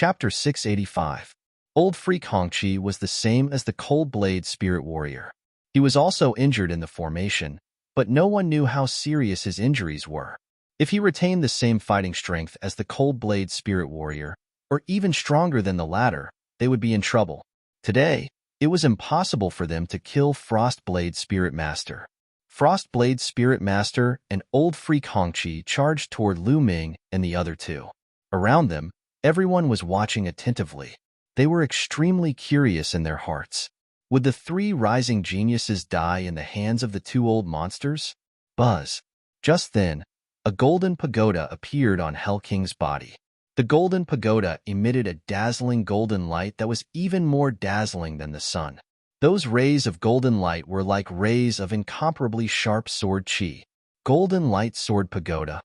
Chapter 685. Old Freak Hongqi was the same as the Cold Blade Spirit Warrior. He was also injured in the formation, but no one knew how serious his injuries were. If he retained the same fighting strength as the Cold Blade Spirit Warrior, or even stronger than the latter, they would be in trouble. Today, it was impossible for them to kill Frost Blade Spirit Master. Frost Blade Spirit Master and Old Freak Hongqi charged toward Lu Ming and the other two. Around them, everyone was watching attentively. They were extremely curious in their hearts. Would the three rising geniuses die in the hands of the two old monsters? Buzz. Just then, a golden pagoda appeared on Hell King's body. The golden pagoda emitted a dazzling golden light that was even more dazzling than the sun. Those rays of golden light were like rays of incomparably sharp sword chi. Golden Light Sword Pagoda.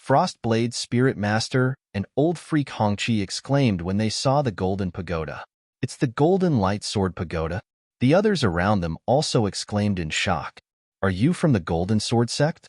Frost Blade Spirit Master and Old Freak Hongqi exclaimed when they saw the golden pagoda. It's the Golden Light Sword Pagoda. The others around them also exclaimed in shock. Are you from the Golden Sword Sect?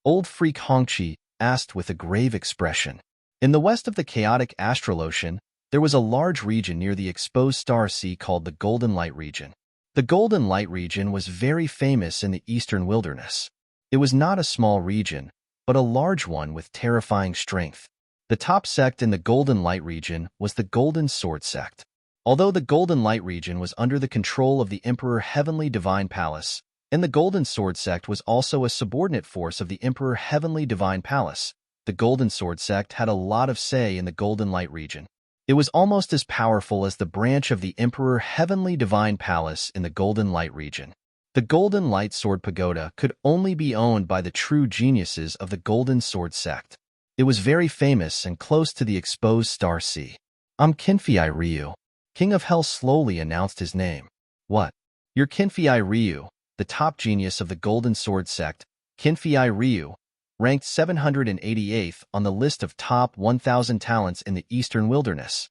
Old Freak Hongqi asked with a grave expression. In the west of the chaotic astral ocean, there was a large region near the exposed star sea called the Golden Light region. The Golden Light region was very famous in the eastern wilderness. It was not a small region, but a large one with terrifying strength. The top sect in the Golden Light region was the Golden Sword Sect. Although the Golden Light region was under the control of the Emperor Heavenly Divine Palace, and the Golden Sword Sect was also a subordinate force of the Emperor Heavenly Divine Palace, the Golden Sword Sect had a lot of say in the Golden Light region. It was almost as powerful as the branch of the Emperor Heavenly Divine Palace in the Golden Light region. The Golden Light Sword Pagoda could only be owned by the true geniuses of the Golden Sword Sect. It was very famous and close to the exposed star sea. I'm Qinfei Ryu. King of Hell slowly announced his name. What? You're Qinfei Ryu, the top genius of the Golden Sword Sect. Qinfei Ryu, ranked 788th on the list of top 1,000 talents in the Eastern Wilderness.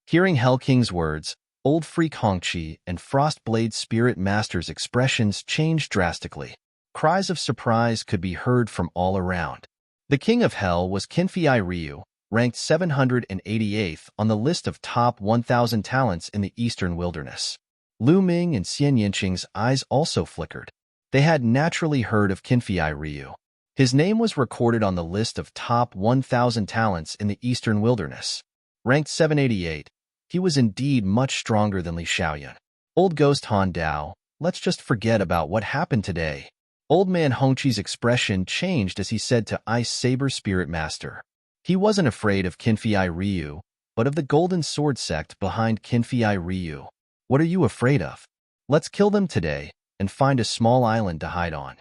Hearing Hell King's words, Old Freak Hongqi and Frost Blade Spirit Master's expressions changed drastically. Cries of surprise could be heard from all around. The King of Hell was Qinfei Ryu, ranked 788th on the list of top 1,000 talents in the Eastern Wilderness. Lu Ming and Xian Yinqing's eyes also flickered. They had naturally heard of Qinfei Ryu. His name was recorded on the list of top 1,000 talents in the Eastern Wilderness. Ranked 788, he was indeed much stronger than Li Xiaoyan. Old Ghost Han Dao, let's just forget about what happened today. Old Man Hongqi's expression changed as he said to Ice Saber Spirit Master. He wasn't afraid of Qinfei Ryu, but of the Golden Sword Sect behind Qinfei Ryu. What are you afraid of? Let's kill them today and find a small island to hide on.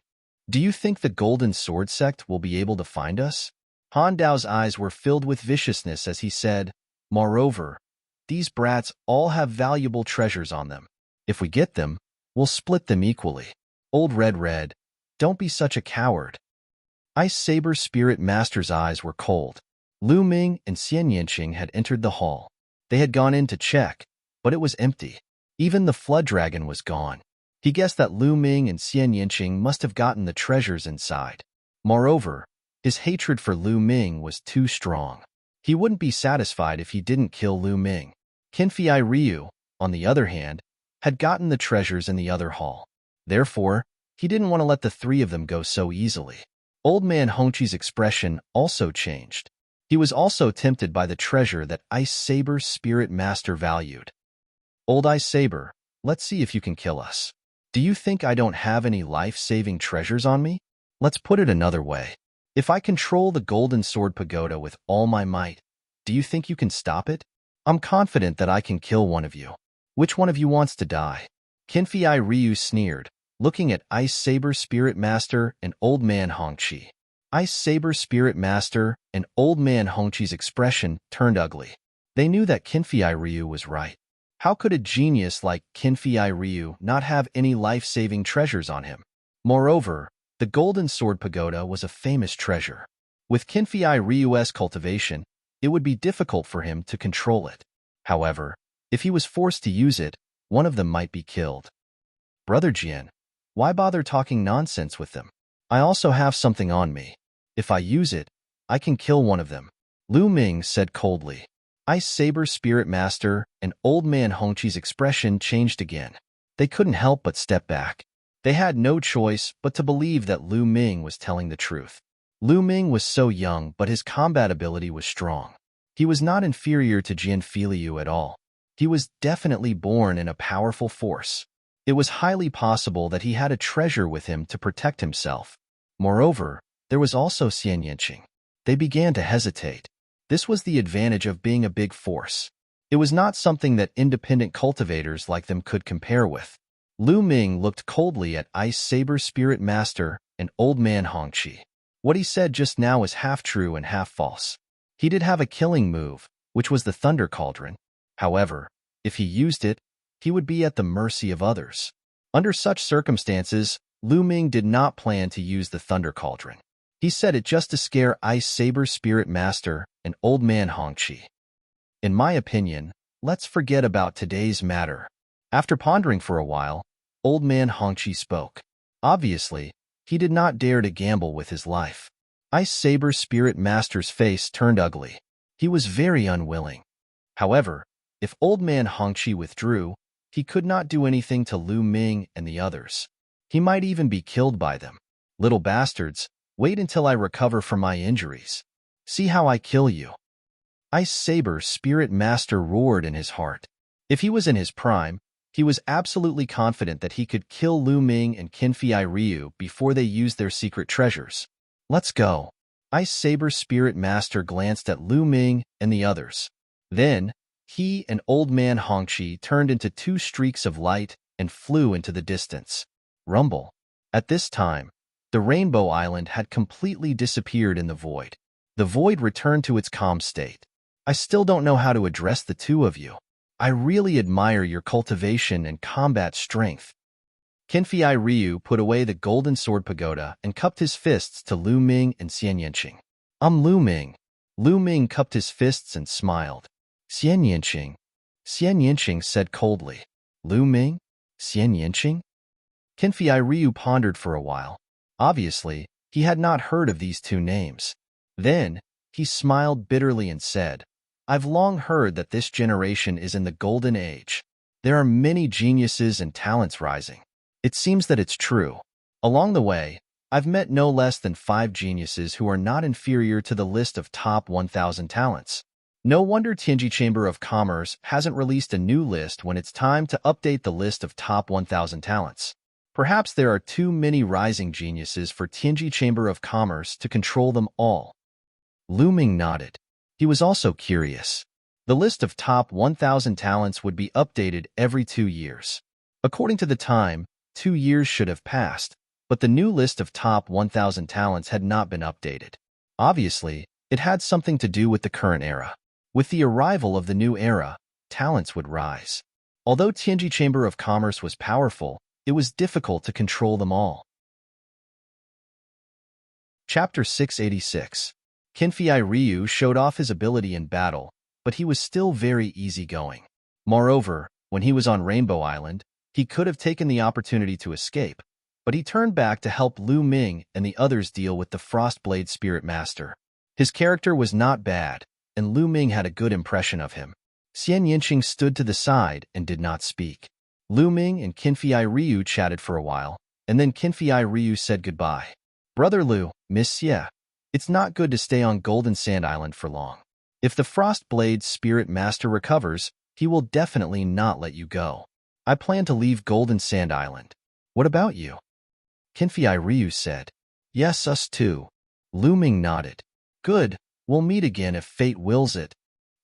Do you think the Golden Sword Sect will be able to find us? Han Dao's eyes were filled with viciousness as he said, Moreover, these brats all have valuable treasures on them. If we get them, we'll split them equally. Old Red, don't be such a coward. Ice Saber Spirit Master's eyes were cold. Lu Ming and Xian Yinqing had entered the hall. They had gone in to check, but it was empty. Even the Flood Dragon was gone. He guessed that Lu Ming and Xian Yinqing must have gotten the treasures inside. Moreover, his hatred for Lu Ming was too strong. He wouldn't be satisfied if he didn't kill Lu Ming. Qinfei Ryu, on the other hand, had gotten the treasures in the other hall. Therefore, he didn't want to let the three of them go so easily. Old Man Hongqi's expression also changed. He was also tempted by the treasure that Ice Saber Spirit Master valued. Old Ice Saber, let's see if you can kill us. Do you think I don't have any life-saving treasures on me? Let's put it another way. If I control the Golden Sword Pagoda with all my might, do you think you can stop it? I'm confident that I can kill one of you. Which one of you wants to die? Qinfei Ryu sneered, looking at Ice Saber Spirit Master and Old Man Hongqi. Ice Saber Spirit Master and Old Man Hongqi's expression turned ugly. They knew that Qinfei Ryu was right. How could a genius like Qinfei Ryu not have any life-saving treasures on him? Moreover, the Golden Sword Pagoda was a famous treasure. With Qinfei Ryu's cultivation, it would be difficult for him to control it. However, if he was forced to use it, one of them might be killed. Brother Jian, why bother talking nonsense with them? I also have something on me. If I use it, I can kill one of them. Lu Ming said coldly. Ice Saber Spirit Master and Old Man Hongqi's expression changed again. They couldn't help but step back. They had no choice but to believe that Lu Ming was telling the truth. Lu Ming was so young, but his combat ability was strong. He was not inferior to Jian Filiu at all. He was definitely born in a powerful force. It was highly possible that he had a treasure with him to protect himself. Moreover, there was also Xian Yanqing. They began to hesitate. This was the advantage of being a big force. It was not something that independent cultivators like them could compare with. Lu Ming looked coldly at Ice Saber Spirit Master and Old Man Hongqi. What he said just now was half true and half false. He did have a killing move, which was the Thunder Cauldron. However, if he used it, he would be at the mercy of others. Under such circumstances, Lu Ming did not plan to use the Thunder Cauldron. He said it just to scare Ice Saber Spirit Master and Old Man Hongqi. In my opinion, let's forget about today's matter. After pondering for a while, Old Man Hongqi spoke. Obviously, he did not dare to gamble with his life. Ice Saber Spirit Master's face turned ugly. He was very unwilling. However, if Old Man Hongqi withdrew, he could not do anything to Lu Ming and the others. He might even be killed by them. Little bastards, wait until I recover from my injuries. See how I kill you. Ice Saber Spirit Master roared in his heart. If he was in his prime, he was absolutely confident that he could kill Lu Ming and Qinfei Ryu before they used their secret treasures. Let's go. Ice Saber Spirit Master glanced at Lu Ming and the others. Then, he and Old Man Hongqi turned into two streaks of light and flew into the distance. Rumble. At this time, the Rainbow Island had completely disappeared in the void. The void returned to its calm state. I still don't know how to address the two of you. I really admire your cultivation and combat strength. Qinfei Ryu put away the golden sword pagoda and cupped his fists to Lu Ming and Xian Yanqing. I'm Lu Ming. Lu Ming cupped his fists and smiled. Xian Yanqing. Xian Yanqing said coldly. Lu Ming? Xian Yanqing? Qinfei Ryu pondered for a while. Obviously, he had not heard of these two names. Then, he smiled bitterly and said, I've long heard that this generation is in the golden age. There are many geniuses and talents rising. It seems that it's true. Along the way, I've met no less than 5 geniuses who are not inferior to the list of top 1,000 talents. No wonder Tianji Chamber of Commerce hasn't released a new list when it's time to update the list of top 1,000 talents. Perhaps there are too many rising geniuses for Tianji Chamber of Commerce to control them all. Lu Ming nodded. He was also curious. The list of top 1,000 talents would be updated every 2 years. According to the time, 2 years should have passed, but the new list of top 1,000 talents had not been updated. Obviously, it had something to do with the current era. With the arrival of the new era, talents would rise. Although Tianji Chamber of Commerce was powerful, it was difficult to control them all. Chapter 686. Qinfei Ryu showed off his ability in battle, but he was still very easygoing. Moreover, when he was on Rainbow Island, he could have taken the opportunity to escape, but he turned back to help Lu Ming and the others deal with the Frostblade Spirit Master. His character was not bad, and Lu Ming had a good impression of him. Xian Yanqing stood to the side and did not speak. Lu Ming and Qinfei Ryu chatted for a while, and then Qinfei Ryu said goodbye. Brother Lu, Miss Xie, it's not good to stay on Golden Sand Island for long. If the Frostblade Spirit Master recovers, he will definitely not let you go. I plan to leave Golden Sand Island. What about you? Qinfei Ryu said. Yes, us too. Lu Ming nodded. Good, we'll meet again if fate wills it.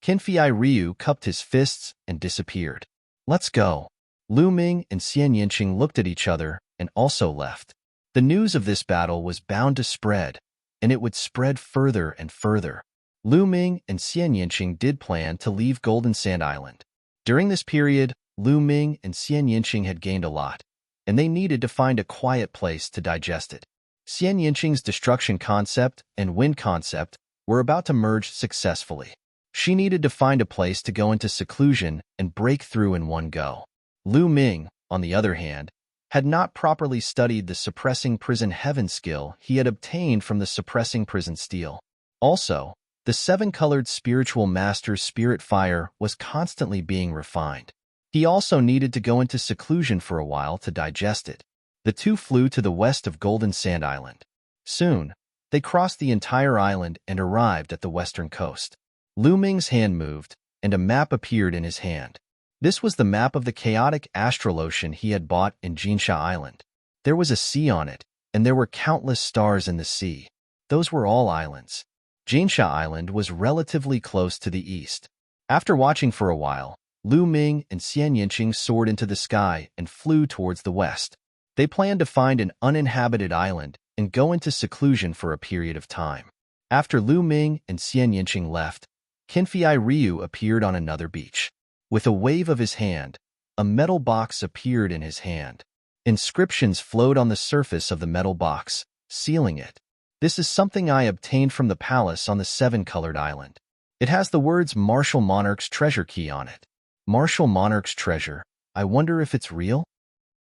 Qinfei Ryu cupped his fists and disappeared. Let's go. Lu Ming and Xian Yanqing looked at each other and also left. The news of this battle was bound to spread, and it would spread further and further. Lu Ming and Xian Yanqing did plan to leave Golden Sand Island. During this period, Lu Ming and Xian Yanqing had gained a lot, and they needed to find a quiet place to digest it. Xian Yanqing's destruction concept and wind concept were about to merge successfully. She needed to find a place to go into seclusion and break through in one go. Lu Ming, on the other hand, had not properly studied the Suppressing Prison Heaven skill he had obtained from the Suppressing Prison Steel. Also, The seven-colored spiritual master's spirit fire was constantly being refined. He also needed to go into seclusion for a while to digest it. The two flew to the west of Golden Sand Island. Soon, they crossed the entire island and arrived at the western coast. Lu Ming's hand moved, and a map appeared in his hand. This was the map of the chaotic astral ocean he had bought in Jinsha Island. There was a sea on it, and there were countless stars in the sea. Those were all islands. Jinsha Island was relatively close to the east. After watching for a while, Lu Ming and Xian Yinqing soared into the sky and flew towards the west. They planned to find an uninhabited island and go into seclusion for a period of time. After Lu Ming and Xian Yinqing left, Qinfei Ryu appeared on another beach. With a wave of his hand, a metal box appeared in his hand. Inscriptions flowed on the surface of the metal box, sealing it. This is something I obtained from the palace on the seven-colored island. It has the words Martial Monarch's treasure key on it. Martial Monarch's treasure. I wonder if it's real?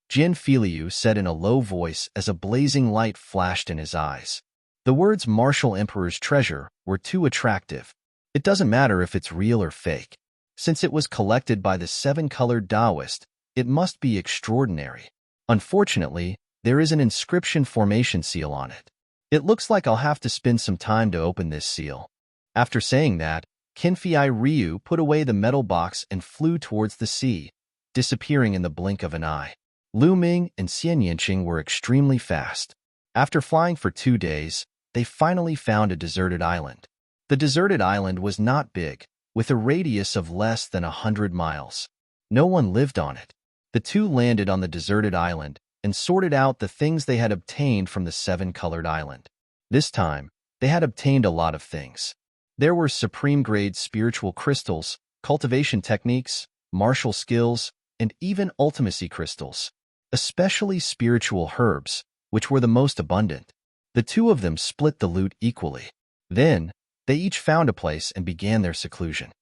Jin Filiu said in a low voice as a blazing light flashed in his eyes. The words Martial Emperor's treasure were too attractive. It doesn't matter if it's real or fake. Since it was collected by the seven-colored Taoist, it must be extraordinary. Unfortunately, there is an inscription formation seal on it. It looks like I'll have to spend some time to open this seal. After saying that, Qinfei Ryu put away the metal box and flew towards the sea, disappearing in the blink of an eye. Lu Ming and Xian Yinqing were extremely fast. After flying for 2 days, they finally found a deserted island. The deserted island was not big, with a radius of less than 100 miles. No one lived on it. The two landed on the deserted island and sorted out the things they had obtained from the seven-colored island. This time, they had obtained a lot of things. There were supreme-grade spiritual crystals, cultivation techniques, martial skills, and even ultimacy crystals, especially spiritual herbs, which were the most abundant. The two of them split the loot equally. Then, they each found a place and began their seclusion.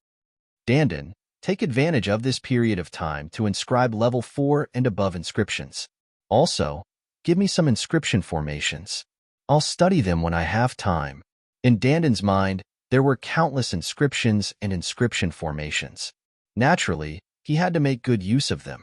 Dandan, take advantage of this period of time to inscribe level 4 and above inscriptions. Also, give me some inscription formations. I'll study them when I have time. In Dandan's mind, there were countless inscriptions and inscription formations. Naturally, he had to make good use of them.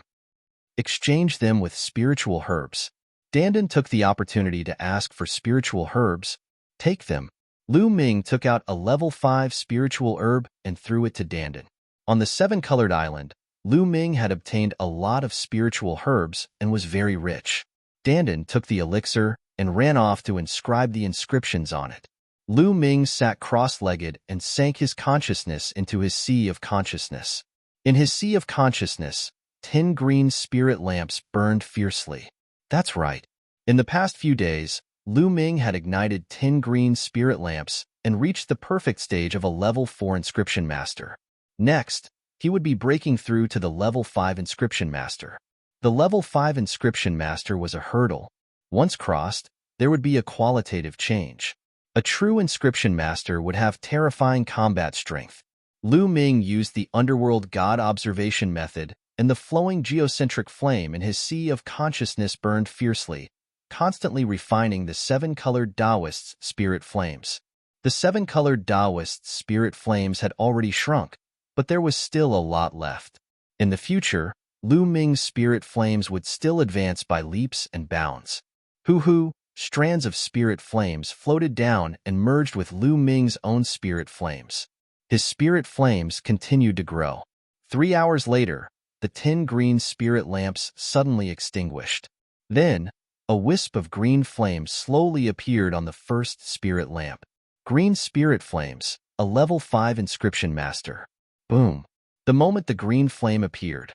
Exchange them with spiritual herbs. Dandan took the opportunity to ask for spiritual herbs. Take them. Lu Ming took out a level 5 spiritual herb and threw it to Dandan. On the seven-colored island, Lu Ming had obtained a lot of spiritual herbs and was very rich. Dandan took the elixir and ran off to inscribe the inscriptions on it. Lu Ming sat cross-legged and sank his consciousness into his sea of consciousness. In his sea of consciousness, 10 green spirit lamps burned fiercely. That's right. In the past few days, Lu Ming had ignited 10 green spirit lamps and reached the perfect stage of a level 4 inscription master. Next, he would be breaking through to the level 5 inscription master. The level 5 inscription master was a hurdle. Once crossed, there would be a qualitative change. A true inscription master would have terrifying combat strength. Lu Ming used the underworld god observation method, and the flowing geocentric flame in his sea of consciousness burned fiercely, constantly refining the seven-colored Taoist's spirit flames. The seven-colored Taoist's spirit flames had already shrunk, but there was still a lot left. In the future, Lu Ming's spirit flames would still advance by leaps and bounds. Hoo-hoo, strands of spirit flames floated down and merged with Lu Ming's own spirit flames. His spirit flames continued to grow. 3 hours later, the 10 green spirit lamps suddenly extinguished. Then, a wisp of green flames slowly appeared on the first spirit lamp. Green spirit flames, a level 5 inscription master. Boom. The moment the green flame appeared,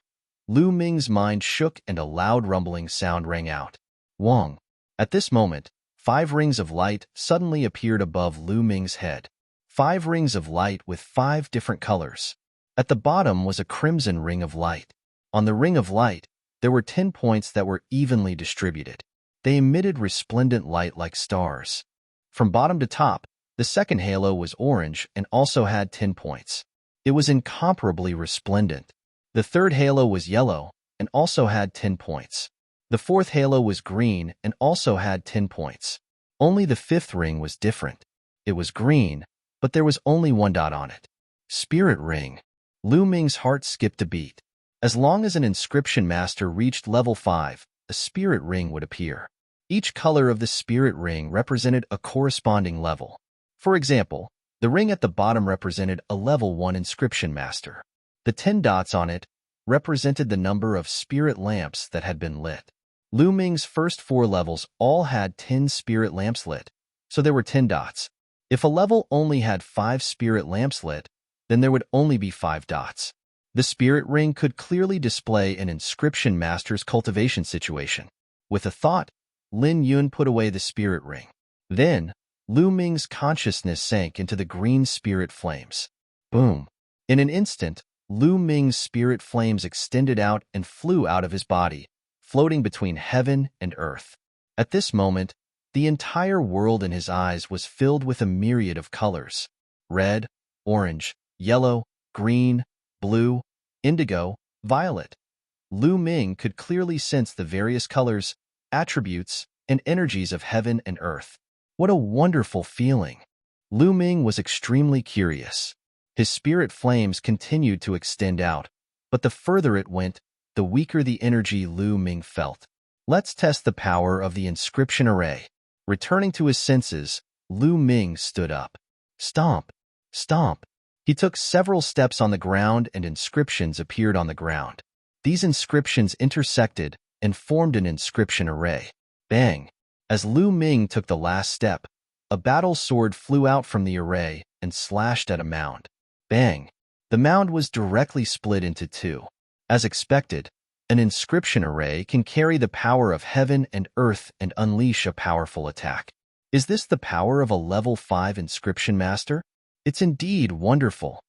Lu Ming's mind shook and a loud rumbling sound rang out. Wong. At this moment, 5 rings of light suddenly appeared above Lu Ming's head. 5 rings of light with 5 different colors. At the bottom was a crimson ring of light. On the ring of light, there were 10 points that were evenly distributed. They emitted resplendent light like stars. From bottom to top, the second halo was orange and also had 10 points. It was incomparably resplendent. The third halo was yellow and also had 10 points. The fourth halo was green and also had 10 points. Only the fifth ring was different. It was green, but there was only one dot on it. Spirit ring. Lu Ming's heart skipped a beat. As long as an inscription master reached level 5, a spirit ring would appear. Each color of the spirit ring represented a corresponding level. For example, the ring at the bottom represented a level 1 inscription master. The 10 dots on it represented the number of spirit lamps that had been lit. Lu Ming's first 4 levels all had 10 spirit lamps lit, so there were 10 dots. If a level only had 5 spirit lamps lit, then there would only be 5 dots. The spirit ring could clearly display an inscription master's cultivation situation. With a thought, Lin Yun put away the spirit ring. Then, Lu Ming's consciousness sank into the green spirit flames. Boom! In an instant, Lu Ming's spirit flames extended out and flew out of his body, floating between heaven and earth. At this moment, the entire world in his eyes was filled with a myriad of colors: red, orange, yellow, green, blue, indigo, violet. Lu Ming could clearly sense the various colors, attributes, and energies of heaven and earth. What a wonderful feeling! Lu Ming was extremely curious. His spirit flames continued to extend out, but the further it went, the weaker the energy Lu Ming felt. Let's test the power of the inscription array. Returning to his senses, Lu Ming stood up. Stomp! Stomp! He took several steps on the ground and inscriptions appeared on the ground. These inscriptions intersected and formed an inscription array. Bang! As Lu Ming took the last step, a battle sword flew out from the array and slashed at a mound. Bang! The mound was directly split into 2. As expected, an inscription array can carry the power of heaven and earth and unleash a powerful attack. Is this the power of a level 5 inscription master? It's indeed wonderful.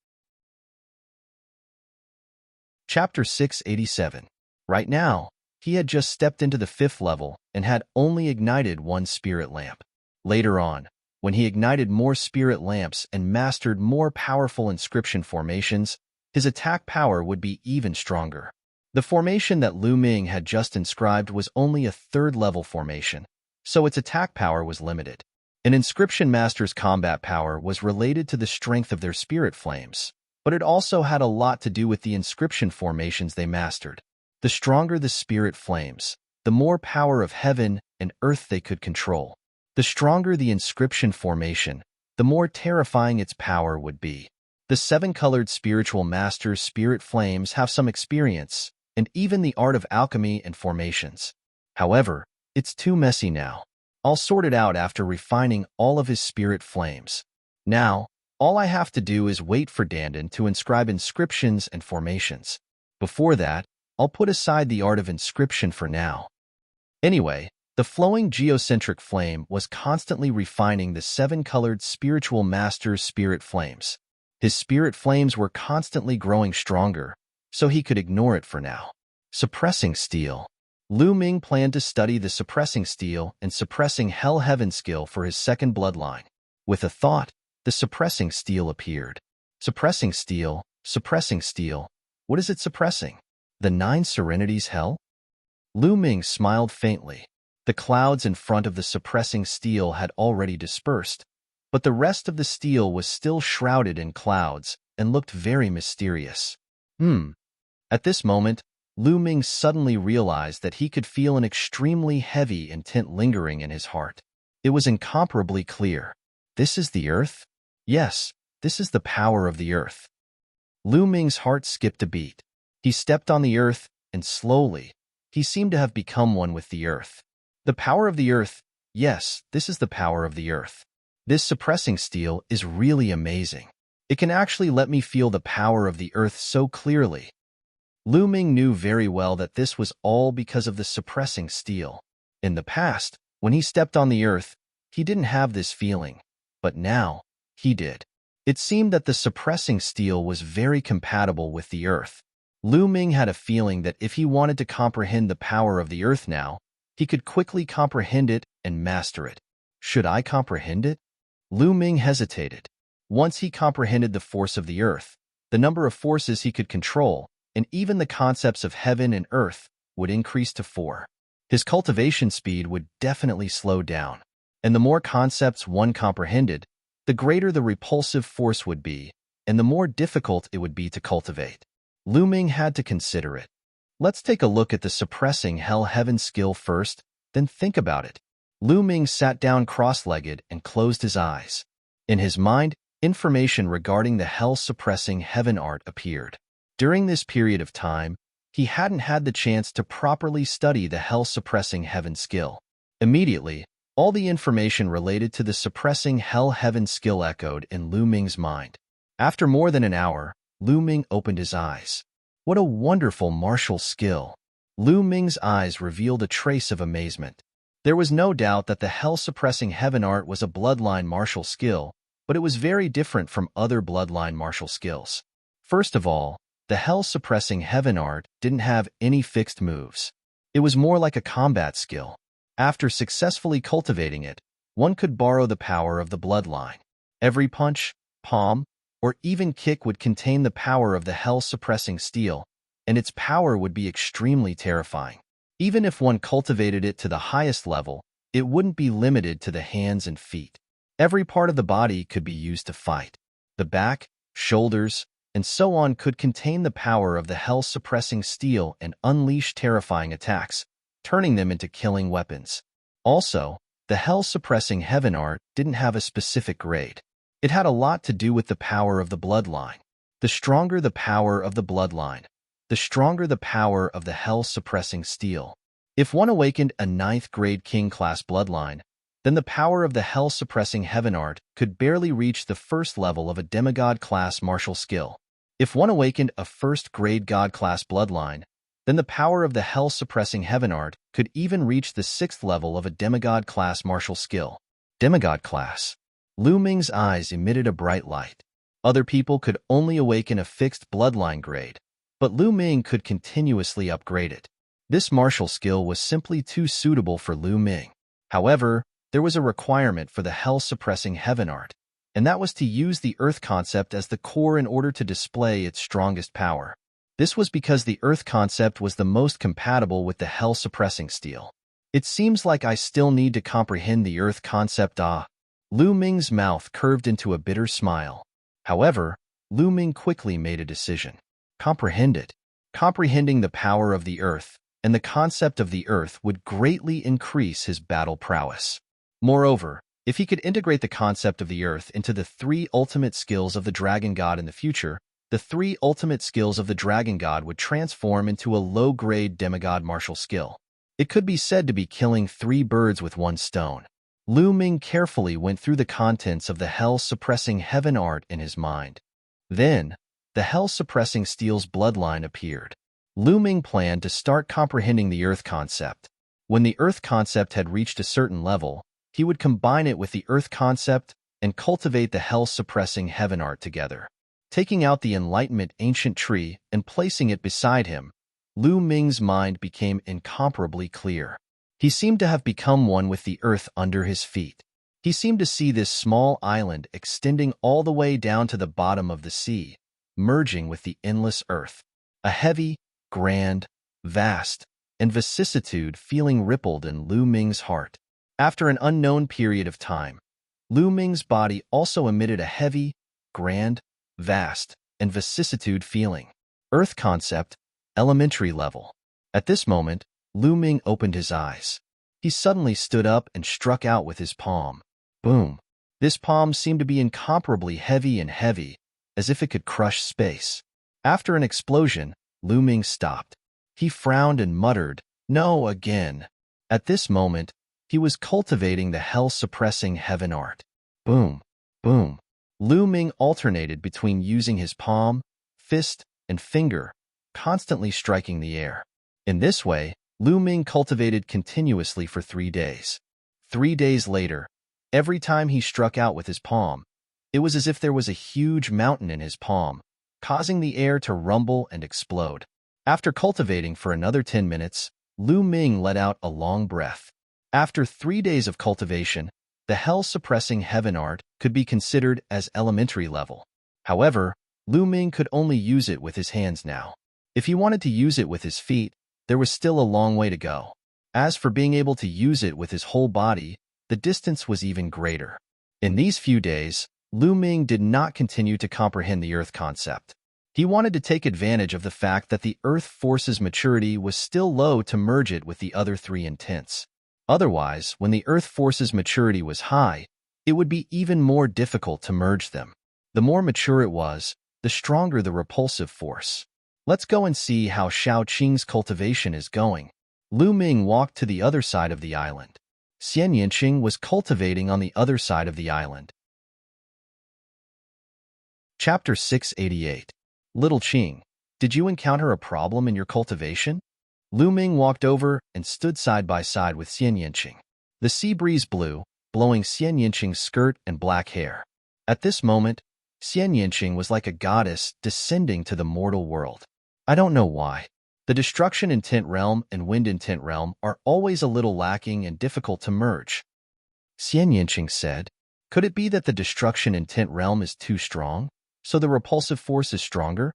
Chapter 687. Right now, he had just stepped into the 5th level and had only ignited 1 spirit lamp. Later on, when he ignited more spirit lamps and mastered more powerful inscription formations, his attack power would be even stronger. The formation that Lu Ming had just inscribed was only a 3rd level formation, so its attack power was limited. An inscription master's combat power was related to the strength of their spirit flames, but it also had a lot to do with the inscription formations they mastered. The stronger the spirit flames, the more power of heaven and earth they could control. The stronger the inscription formation, the more terrifying its power would be. The 7-colored spiritual master's spirit flames have some experience, and even the art of alchemy and formations. However, it's too messy now. I'll sort it out after refining all of his spirit flames. Now, all I have to do is wait for Dandan to inscribe inscriptions and formations. Before that, I'll put aside the art of inscription for now. Anyway, the flowing geocentric flame was constantly refining the 7-colored spiritual master's spirit flames. His spirit flames were constantly growing stronger, so he could ignore it for now. Suppressing steel. Lu Ming planned to study the suppressing steel and suppressing hell-heaven skill for his 2nd bloodline. With a thought, the suppressing steel appeared. Suppressing steel, what is it suppressing? The 9 serenities hell? Lu Ming smiled faintly. The clouds in front of the suppressing steel had already dispersed, but the rest of the steel was still shrouded in clouds and looked very mysterious. At this moment, Lu Ming suddenly realized that he could feel an extremely heavy intent lingering in his heart. It was incomparably clear. This is the earth? Yes, this is the power of the earth. Lu Ming's heart skipped a beat. He stepped on the earth, and slowly, he seemed to have become one with the earth. The power of the earth, yes, this is the power of the earth. This suppressing steel is really amazing. It can actually let me feel the power of the earth so clearly. Lu Ming knew very well that this was all because of the suppressing steel. In the past, when he stepped on the earth, he didn't have this feeling, but now, he did. It seemed that the suppressing steel was very compatible with the earth. Lu Ming had a feeling that if he wanted to comprehend the power of the earth now, he could quickly comprehend it and master it. Should I comprehend it? Lu Ming hesitated. Once he comprehended the force of the earth, the number of forces he could control, and even the concepts of heaven and earth would increase to 4. His cultivation speed would definitely slow down, and the more concepts one comprehended, the greater the repulsive force would be, and the more difficult it would be to cultivate. Lu Ming had to consider it. Let's take a look at the suppressing hell-heaven skill first, then think about it. Lu Ming sat down cross-legged and closed his eyes. In his mind, information regarding the hell-suppressing heaven art appeared. During this period of time, he hadn't had the chance to properly study the hell-suppressing heaven skill. Immediately, all the information related to the suppressing hell-heaven skill echoed in Lu Ming's mind. After more than an hour, Lu Ming opened his eyes. What a wonderful martial skill! Lu Ming's eyes revealed a trace of amazement. There was no doubt that the hell-suppressing heaven art was a bloodline martial skill, but it was very different from other bloodline martial skills. First of all, the hell-suppressing heaven art didn't have any fixed moves. It was more like a combat skill. After successfully cultivating it, one could borrow the power of the bloodline. Every punch, palm, or even kick would contain the power of the hell-suppressing steel, and its power would be extremely terrifying. Even if one cultivated it to the highest level, it wouldn't be limited to the hands and feet. Every part of the body could be used to fight. The back, shoulders, and so on could contain the power of the hell-suppressing steel and unleash terrifying attacks, turning them into killing weapons. Also, the hell-suppressing heaven art didn't have a specific grade. It had a lot to do with the power of the bloodline. The stronger the power of the bloodline, the stronger the power of the hell-suppressing steel. If one awakened a 9th grade king-class bloodline, then the power of the hell-suppressing heaven art could barely reach the first level of a demigod-class martial skill. If one awakened a 1st grade god-class bloodline, then the power of the hell-suppressing heaven art could even reach the 6th level of a demigod-class martial skill. Demigod class. Lu Ming's eyes emitted a bright light. Other people could only awaken a fixed bloodline grade, but Lu Ming could continuously upgrade it. This martial skill was simply too suitable for Lu Ming. However, there was a requirement for the hell-suppressing heaven art, and that was to use the earth concept as the core in order to display its strongest power. This was because the earth concept was the most compatible with the hell-suppressing steel. It seems like I still need to comprehend the earth concept. Lu Ming's mouth curved into a bitter smile. However, Lu Ming quickly made a decision. Comprehend it. Comprehending the power of the earth and the concept of the earth would greatly increase his battle prowess. Moreover, if he could integrate the concept of the earth into the 3 ultimate skills of the dragon god in the future, the 3 ultimate skills of the dragon god would transform into a low-grade demigod martial skill. It could be said to be killing 3 birds with 1 stone. Lu Ming carefully went through the contents of the hell-suppressing heaven art in his mind. Then, the hell-suppressing steel's bloodline appeared. Lu Ming planned to start comprehending the earth concept. When the earth concept had reached a certain level, he would combine it with the earth concept and cultivate the hell-suppressing heaven art together. Taking out the enlightenment ancient tree and placing it beside him, Lu Ming's mind became incomparably clear. He seemed to have become one with the earth under his feet. He seemed to see this small island extending all the way down to the bottom of the sea, merging with the endless earth. A heavy, grand, vast, and vicissitude feeling rippled in Lu Ming's heart. After an unknown period of time, Lu Ming's body also emitted a heavy, grand, vast, and vicissitude feeling. Earth concept, elementary level. At this moment, Lu Ming opened his eyes. He suddenly stood up and struck out with his palm. Boom! This palm seemed to be incomparably heavy and heavy, as if it could crush space. After an explosion, Lu Ming stopped. He frowned and muttered, "No, again." At this moment, he was cultivating the hell-suppressing heaven art. Boom! Boom! Lu Ming alternated between using his palm, fist, and finger, constantly striking the air. In this way, Lu Ming cultivated continuously for 3 days. 3 days later, every time he struck out with his palm, it was as if there was a huge mountain in his palm, causing the air to rumble and explode. After cultivating for another 10 minutes, Lu Ming let out a long breath. After 3 days of cultivation, the hell-suppressing heaven art could be considered as elementary level. However, Lu Ming could only use it with his hands now. If he wanted to use it with his feet, there was still a long way to go. As for being able to use it with his whole body, the distance was even greater. In these few days, Lu Ming did not continue to comprehend the Earth concept. He wanted to take advantage of the fact that the Earth force's maturity was still low to merge it with the other three intents. Otherwise, when the Earth force's maturity was high, it would be even more difficult to merge them. The more mature it was, the stronger the repulsive force. Let's go and see how Xiao Qing's cultivation is going. Lu Ming walked to the other side of the island. Xian Yinqing was cultivating on the other side of the island. Chapter 688. Little Qing, did you encounter a problem in your cultivation? Lu Ming walked over and stood side by side with Xian Yinqing. The sea breeze blew, blowing Xian Yinqing's skirt and black hair. At this moment, Xian Yinqing was like a goddess descending to the mortal world. I don't know why. The destruction intent realm and wind intent realm are always a little lacking and difficult to merge. Xian Yinqing said, could it be that the destruction intent realm is too strong, so the repulsive force is stronger?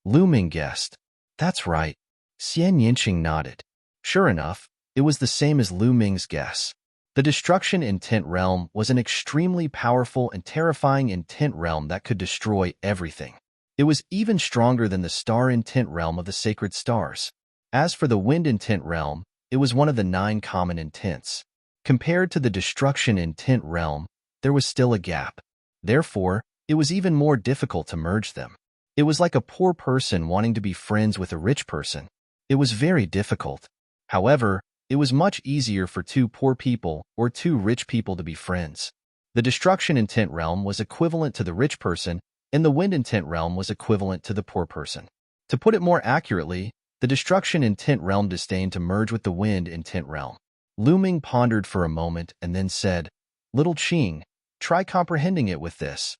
Lu Ming guessed. That's right. Xian Yinqing nodded. Sure enough, it was the same as Lu Ming's guess. The destruction intent realm was an extremely powerful and terrifying intent realm that could destroy everything. It was even stronger than the star intent realm of the sacred stars. As for the wind intent realm, it was one of the 9 common intents. Compared to the destruction intent realm, there was still a gap. Therefore, it was even more difficult to merge them. It was like a poor person wanting to be friends with a rich person. It was very difficult. However, it was much easier for 2 poor people or 2 rich people to be friends. The destruction intent realm was equivalent to the rich person, and the wind intent realm was equivalent to the poor person. To put it more accurately, the destruction intent realm disdained to merge with the wind intent realm. Lu Ming pondered for a moment and then said, Little Qing, try comprehending it with this.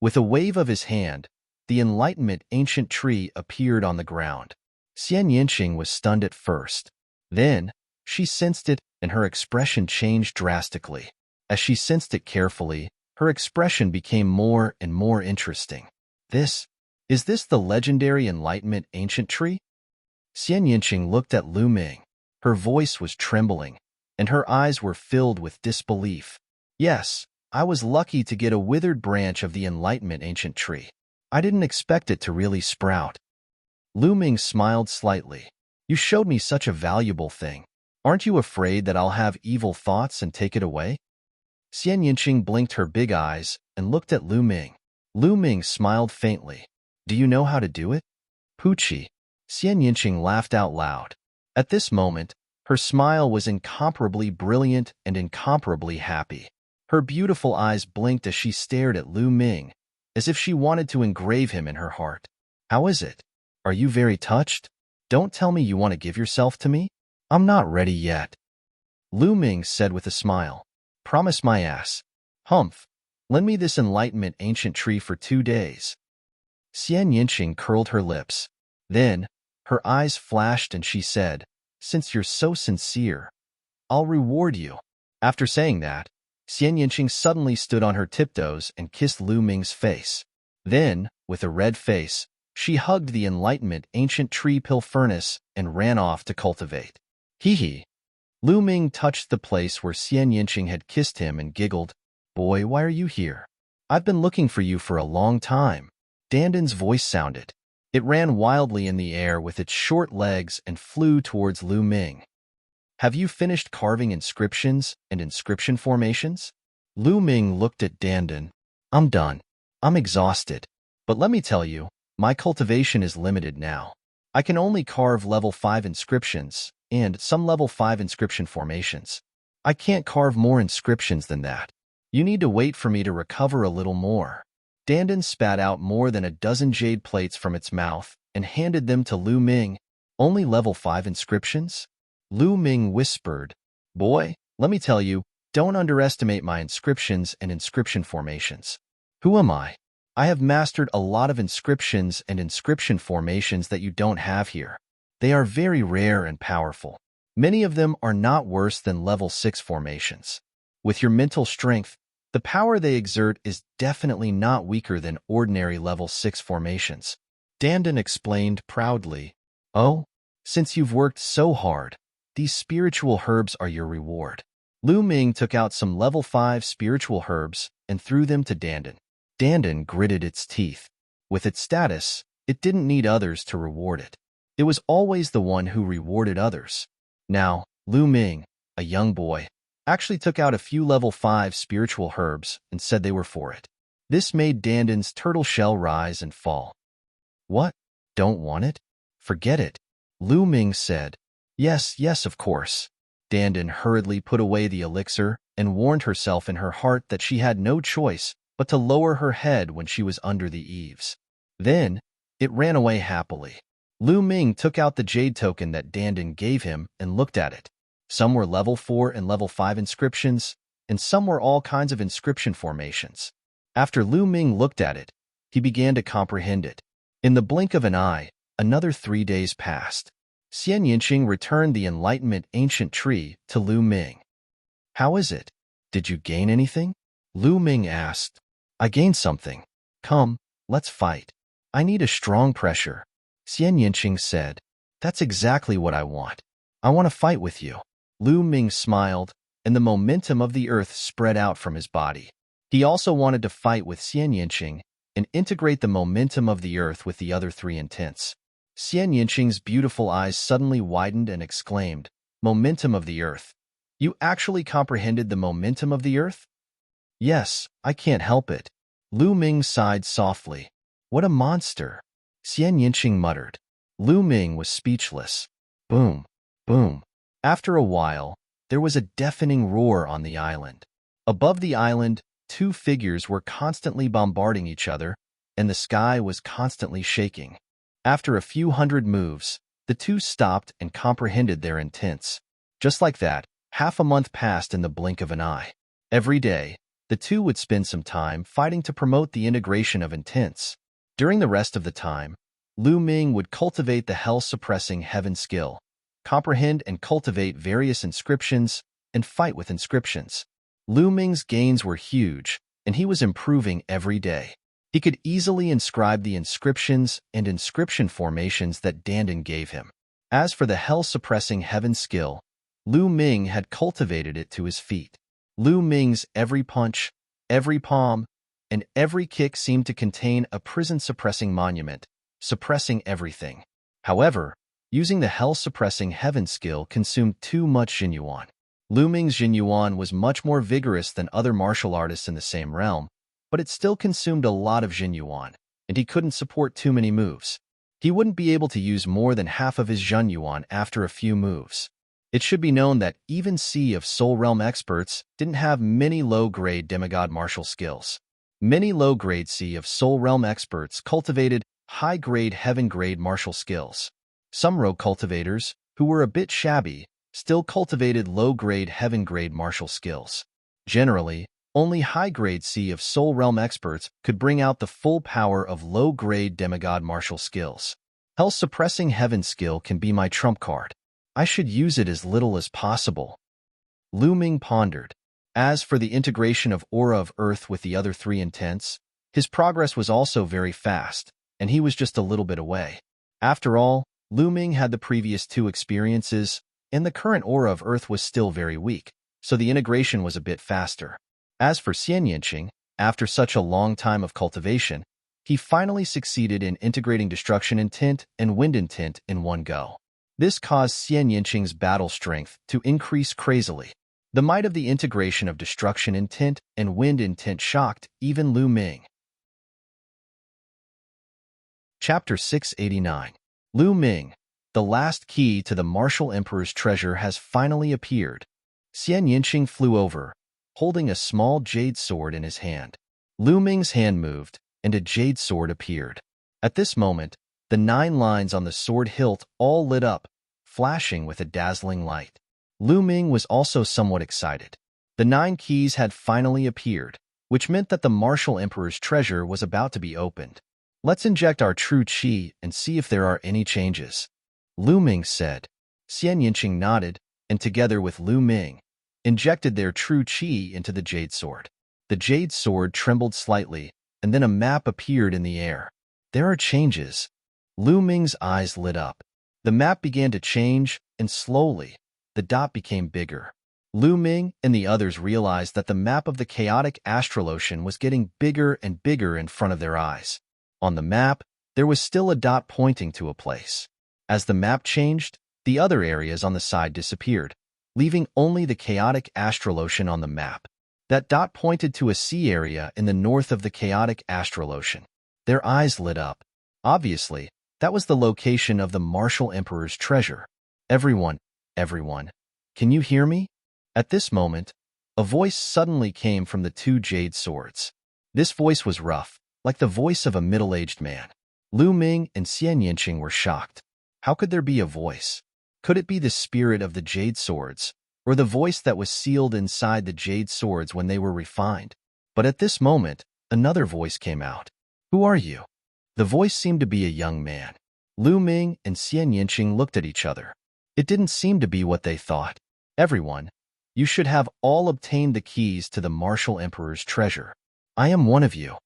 With a wave of his hand, the enlightenment ancient tree appeared on the ground. Xian Yinqing was stunned at first. Then, she sensed it, and her expression changed drastically. As she sensed it carefully, her expression became more and more interesting. Is this the legendary enlightenment ancient tree? Xian Yinqing looked at Lu Ming. Her voice was trembling, and her eyes were filled with disbelief. Yes, I was lucky to get a withered branch of the enlightenment ancient tree. I didn't expect it to really sprout. Lu Ming smiled slightly. You showed me such a valuable thing. Aren't you afraid that I'll have evil thoughts and take it away? Xian Yinqing blinked her big eyes and looked at Lu Ming. Lu Ming smiled faintly. Do you know how to do it? Poochie. Xian Yinqing laughed out loud. At this moment, her smile was incomparably brilliant and incomparably happy. Her beautiful eyes blinked as she stared at Lu Ming, as if she wanted to engrave him in her heart. How is it? Are you very touched? Don't tell me you want to give yourself to me? I'm not ready yet. Lu Ming said with a smile. Promise my ass. Humph. Lend me this enlightenment ancient tree for 2 days. Xian Yinqing curled her lips. Then, her eyes flashed and she said, Since you're so sincere, I'll reward you. After saying that, Xian Yinqing suddenly stood on her tiptoes and kissed Lu Ming's face. Then, with a red face, she hugged the enlightenment ancient tree pill furnace and ran off to cultivate. Hee hee. Lu Ming touched the place where Xian Yinqing had kissed him and giggled. Boy, why are you here? I've been looking for you for a long time. Dandan's voice sounded. It ran wildly in the air with its short legs and flew towards Lu Ming. Have you finished carving inscriptions and inscription formations? Lu Ming looked at Dandan. I'm done. I'm exhausted. But let me tell you, my cultivation is limited now. I can only carve level 5 inscriptions and some level 5 inscription formations. I can't carve more inscriptions than that. You need to wait for me to recover a little more. Dandan spat out more than a dozen jade plates from its mouth and handed them to Lu Ming. Only level 5 inscriptions? Lu Ming whispered, Boy, let me tell you, don't underestimate my inscriptions and inscription formations. Who am I? I have mastered a lot of inscriptions and inscription formations that you don't have here. They are very rare and powerful. Many of them are not worse than level 6 formations. With your mental strength, the power they exert is definitely not weaker than ordinary level 6 formations. Dandan explained proudly, Oh, since you've worked so hard, these spiritual herbs are your reward. Lu Ming took out some level 5 spiritual herbs and threw them to Dandan. Dandan gritted its teeth. With its status, it didn't need others to reward it. It was always the one who rewarded others. Now, Lu Ming, a young boy, actually took out a few level 5 spiritual herbs and said they were for it. This made Dandan's turtle shell rise and fall. What? Don't want it? Forget it. Lu Ming said. Yes, of course. Dandan hurriedly put away the elixir and warned herself in her heart that she had no choice but to lower her head when she was under the eaves. Then, it ran away happily. Lu Ming took out the jade token that Dandan gave him and looked at it. Some were level 4 and level 5 inscriptions, and some were all kinds of inscription formations. After Lu Ming looked at it, he began to comprehend it. In the blink of an eye, another 3 days passed. Xian Yinqing returned the Enlightenment Ancient Tree to Lu Ming. How is it? Did you gain anything? Lu Ming asked. I gained something. Come, let's fight. I need a strong pressure. Xian Yinqing said. That's exactly what I want. I want to fight with you. Lu Ming smiled, and the momentum of the earth spread out from his body. He also wanted to fight with Xian Yinqing and integrate the momentum of the earth with the other 3 intents. Xian Yinqing's beautiful eyes suddenly widened and exclaimed, Momentum of the earth. You actually comprehended the momentum of the earth? Yes, I can't help it. Lu Ming sighed softly. What a monster. Xian Yinqing muttered. Lu Ming was speechless. Boom, boom. After a while, there was a deafening roar on the island. Above the island, 2 figures were constantly bombarding each other, and the sky was constantly shaking. After a few hundred moves, the 2 stopped and comprehended their intents. Just like that, half a month passed in the blink of an eye. Every day, the 2 would spend some time fighting to promote the integration of intents. During the rest of the time, Lu Ming would cultivate the hell-suppressing heaven skill, comprehend and cultivate various inscriptions, and fight with inscriptions. Lu Ming's gains were huge, and he was improving every day. He could easily inscribe the inscriptions and inscription formations that Dandan gave him. As for the hell-suppressing heaven skill, Lu Ming had cultivated it to his feet. Lu Ming's every punch, every palm, and every kick seemed to contain a prison-suppressing monument, suppressing everything. However, using the hell-suppressing heaven skill consumed too much Jinyuan. Lu Ming's Jinyuan was much more vigorous than other martial artists in the same realm, but it still consumed a lot of Jinyuan, and he couldn't support too many moves. He wouldn't be able to use more than half of his Jinyuan after a few moves. It should be known that even Sea of Soul Realm experts didn't have many low-grade demigod martial skills. Many low-grade Sea of Soul Realm experts cultivated high-grade heaven-grade martial skills. Some rogue cultivators, who were a bit shabby, still cultivated low-grade heaven-grade martial skills. Generally, only high-grade Sea of Soul Realm experts could bring out the full power of low-grade demigod martial skills. Hell-suppressing heaven skill can be my trump card. I should use it as little as possible. Lu Ming pondered. As for the integration of Aura of Earth with the other 3 intents, his progress was also very fast, and he was just a little bit away. After all, Lu Ming had the previous 2 experiences, and the current Aura of Earth was still very weak, so the integration was a bit faster. As for Xian Yinqing, after such a long time of cultivation, he finally succeeded in integrating Destruction Intent and Wind Intent in one go. This caused Xian Yinqing's battle strength to increase crazily. The might of the integration of Destruction Intent and Wind Intent shocked even Lu Ming. Chapter 689. Lu Ming, the last key to the Martial Emperor's treasure has finally appeared. Xian Yinqing flew over, holding a small jade sword in his hand. Lu Ming's hand moved, and a jade sword appeared. At this moment, the 9 lines on the sword hilt all lit up, flashing with a dazzling light. Lu Ming was also somewhat excited. The 9 keys had finally appeared, which meant that the Martial Emperor's treasure was about to be opened. Let's inject our true qi and see if there are any changes. Lu Ming said. Xian Yinqing nodded, and together with Lu Ming, injected their true qi into the jade sword. The jade sword trembled slightly, and then a map appeared in the air. There are changes. Lu Ming's eyes lit up. The map began to change, and slowly, the dot became bigger. Lu Ming and the others realized that the map of the chaotic astral ocean was getting bigger and bigger in front of their eyes. On the map, there was still a dot pointing to a place. As the map changed, the other areas on the side disappeared, leaving only the chaotic astral ocean on the map. That dot pointed to a sea area in the north of the chaotic astral ocean. Their eyes lit up. Obviously, that was the location of the Martial Emperor's treasure. Everyone, can you hear me? At this moment, a voice suddenly came from the two jade swords. This voice was rough, like the voice of a middle-aged man. Lu Ming and Xian Yinqing were shocked. How could there be a voice? Could it be the spirit of the jade swords, or the voice that was sealed inside the jade swords when they were refined? But at this moment, another voice came out. Who are you? The voice seemed to be a young man. Lu Ming and Xian Yinqing looked at each other. It didn't seem to be what they thought. Everyone, you should have all obtained the keys to the Martial Emperor's treasure. I am one of you.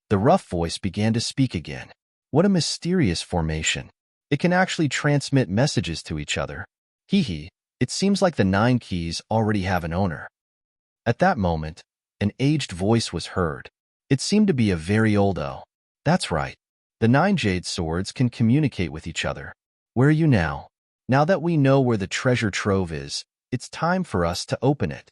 The rough voice began to speak again. What a mysterious formation. It can actually transmit messages to each other. Hee, it seems like the 9 keys already have an owner. At that moment, an aged voice was heard. It seemed to be a very old O. That's right. The 9 jade swords can communicate with each other. Where are you now? Now that we know where the treasure trove is, it's time for us to open it.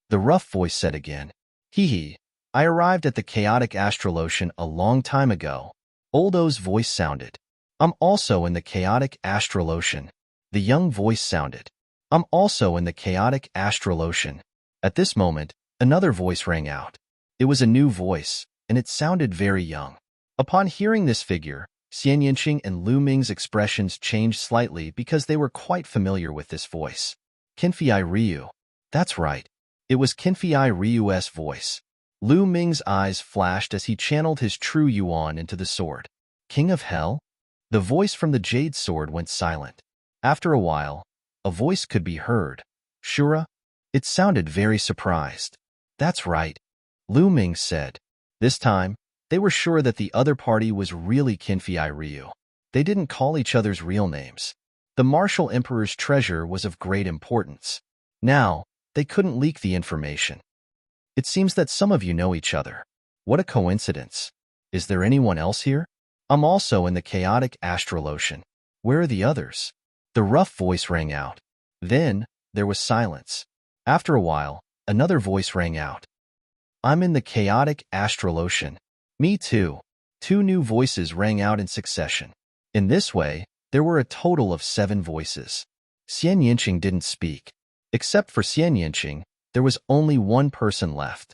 The rough voice said again. Hee, I arrived at the chaotic astral ocean a long time ago. Old O's voice sounded. I'm also in the chaotic astral ocean. The young voice sounded. I'm also in the chaotic astral ocean. At this moment, another voice rang out. It was a new voice, and it sounded very young. Upon hearing this figure, Xian Yinqing and Lu Ming's expressions changed slightly because they were quite familiar with this voice. Qinfei Ryu. That's right. It was Qinfei Ryu's voice. Lu Ming's eyes flashed as he channeled his true yuan into the sword. King of Hell? The voice from the jade sword went silent. After a while, a voice could be heard. Shura? It sounded very surprised. That's right, Lu Ming said. This time, they were sure that the other party was really Qinfei Ryu. They didn't call each other's real names. The Martial Emperor's treasure was of great importance. Now, they couldn't leak the information. It seems that some of you know each other. What a coincidence. Is there anyone else here? I'm also in the chaotic astral ocean. Where are the others? The rough voice rang out. Then, there was silence. After a while, another voice rang out. I'm in the chaotic astral ocean. Me too. 2 new voices rang out in succession. In this way, there were a total of 7 voices. Xian Yinqing didn't speak. Except for Xian Yinqing, there was only one person left.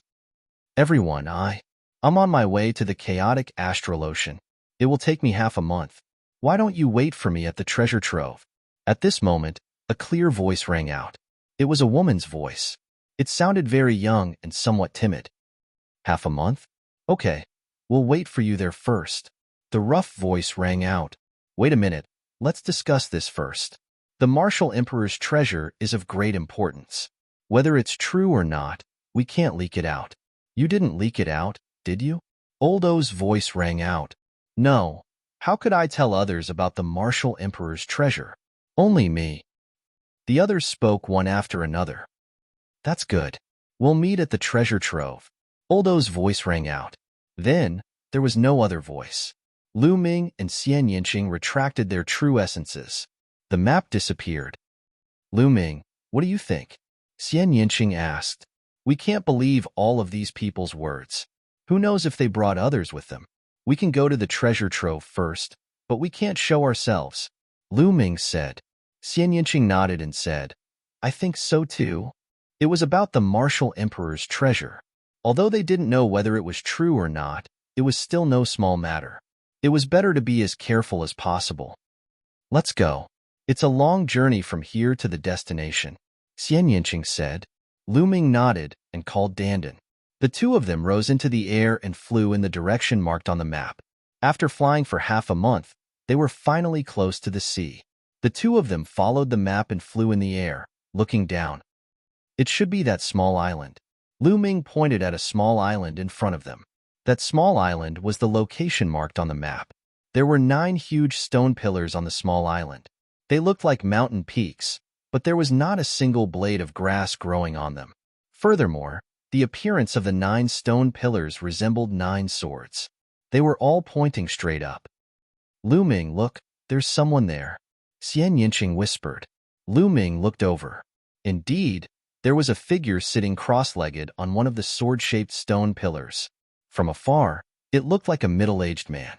Everyone, I'm on my way to the chaotic astral ocean. It will take me half a month. Why don't you wait for me at the treasure trove? At this moment, a clear voice rang out. It was a woman's voice. It sounded very young and somewhat timid. Half a month? Okay, we'll wait for you there first. The rough voice rang out. Wait a minute, let's discuss this first. The Martial Emperor's treasure is of great importance. Whether it's true or not, we can't leak it out. You didn't leak it out, did you? Old O's voice rang out. No. How could I tell others about the Martial Emperor's treasure? Only me. The others spoke one after another. That's good. We'll meet at the treasure trove. Old O's voice rang out. Then, there was no other voice. Lu Ming and Xian Yinqing retracted their true essences. The map disappeared. Lu Ming, what do you think? Xian Yinqing asked. We can't believe all of these people's words. Who knows if they brought others with them? We can go to the treasure trove first, but we can't show ourselves. Lu Ming said. Xian Yinqing nodded and said, I think so too. It was about the Martial Emperor's treasure. Although they didn't know whether it was true or not, it was still no small matter. It was better to be as careful as possible. Let's go. It's a long journey from here to the destination, Xian Yinqing said. Lu Ming nodded and called Dandan. The 2 of them rose into the air and flew in the direction marked on the map. After flying for half a month, they were finally close to the sea. The 2 of them followed the map and flew in the air, looking down. It should be that small island. Lu Ming pointed at a small island in front of them. That small island was the location marked on the map. There were 9 huge stone pillars on the small island. They looked like mountain peaks, but there was not a single blade of grass growing on them. Furthermore, the appearance of the 9 stone pillars resembled 9 swords. They were all pointing straight up. Lu Ming, look, there's someone there, Xian Yinqing whispered. Lu Ming looked over. Indeed, there was a figure sitting cross-legged on one of the sword-shaped stone pillars. From afar, it looked like a middle-aged man.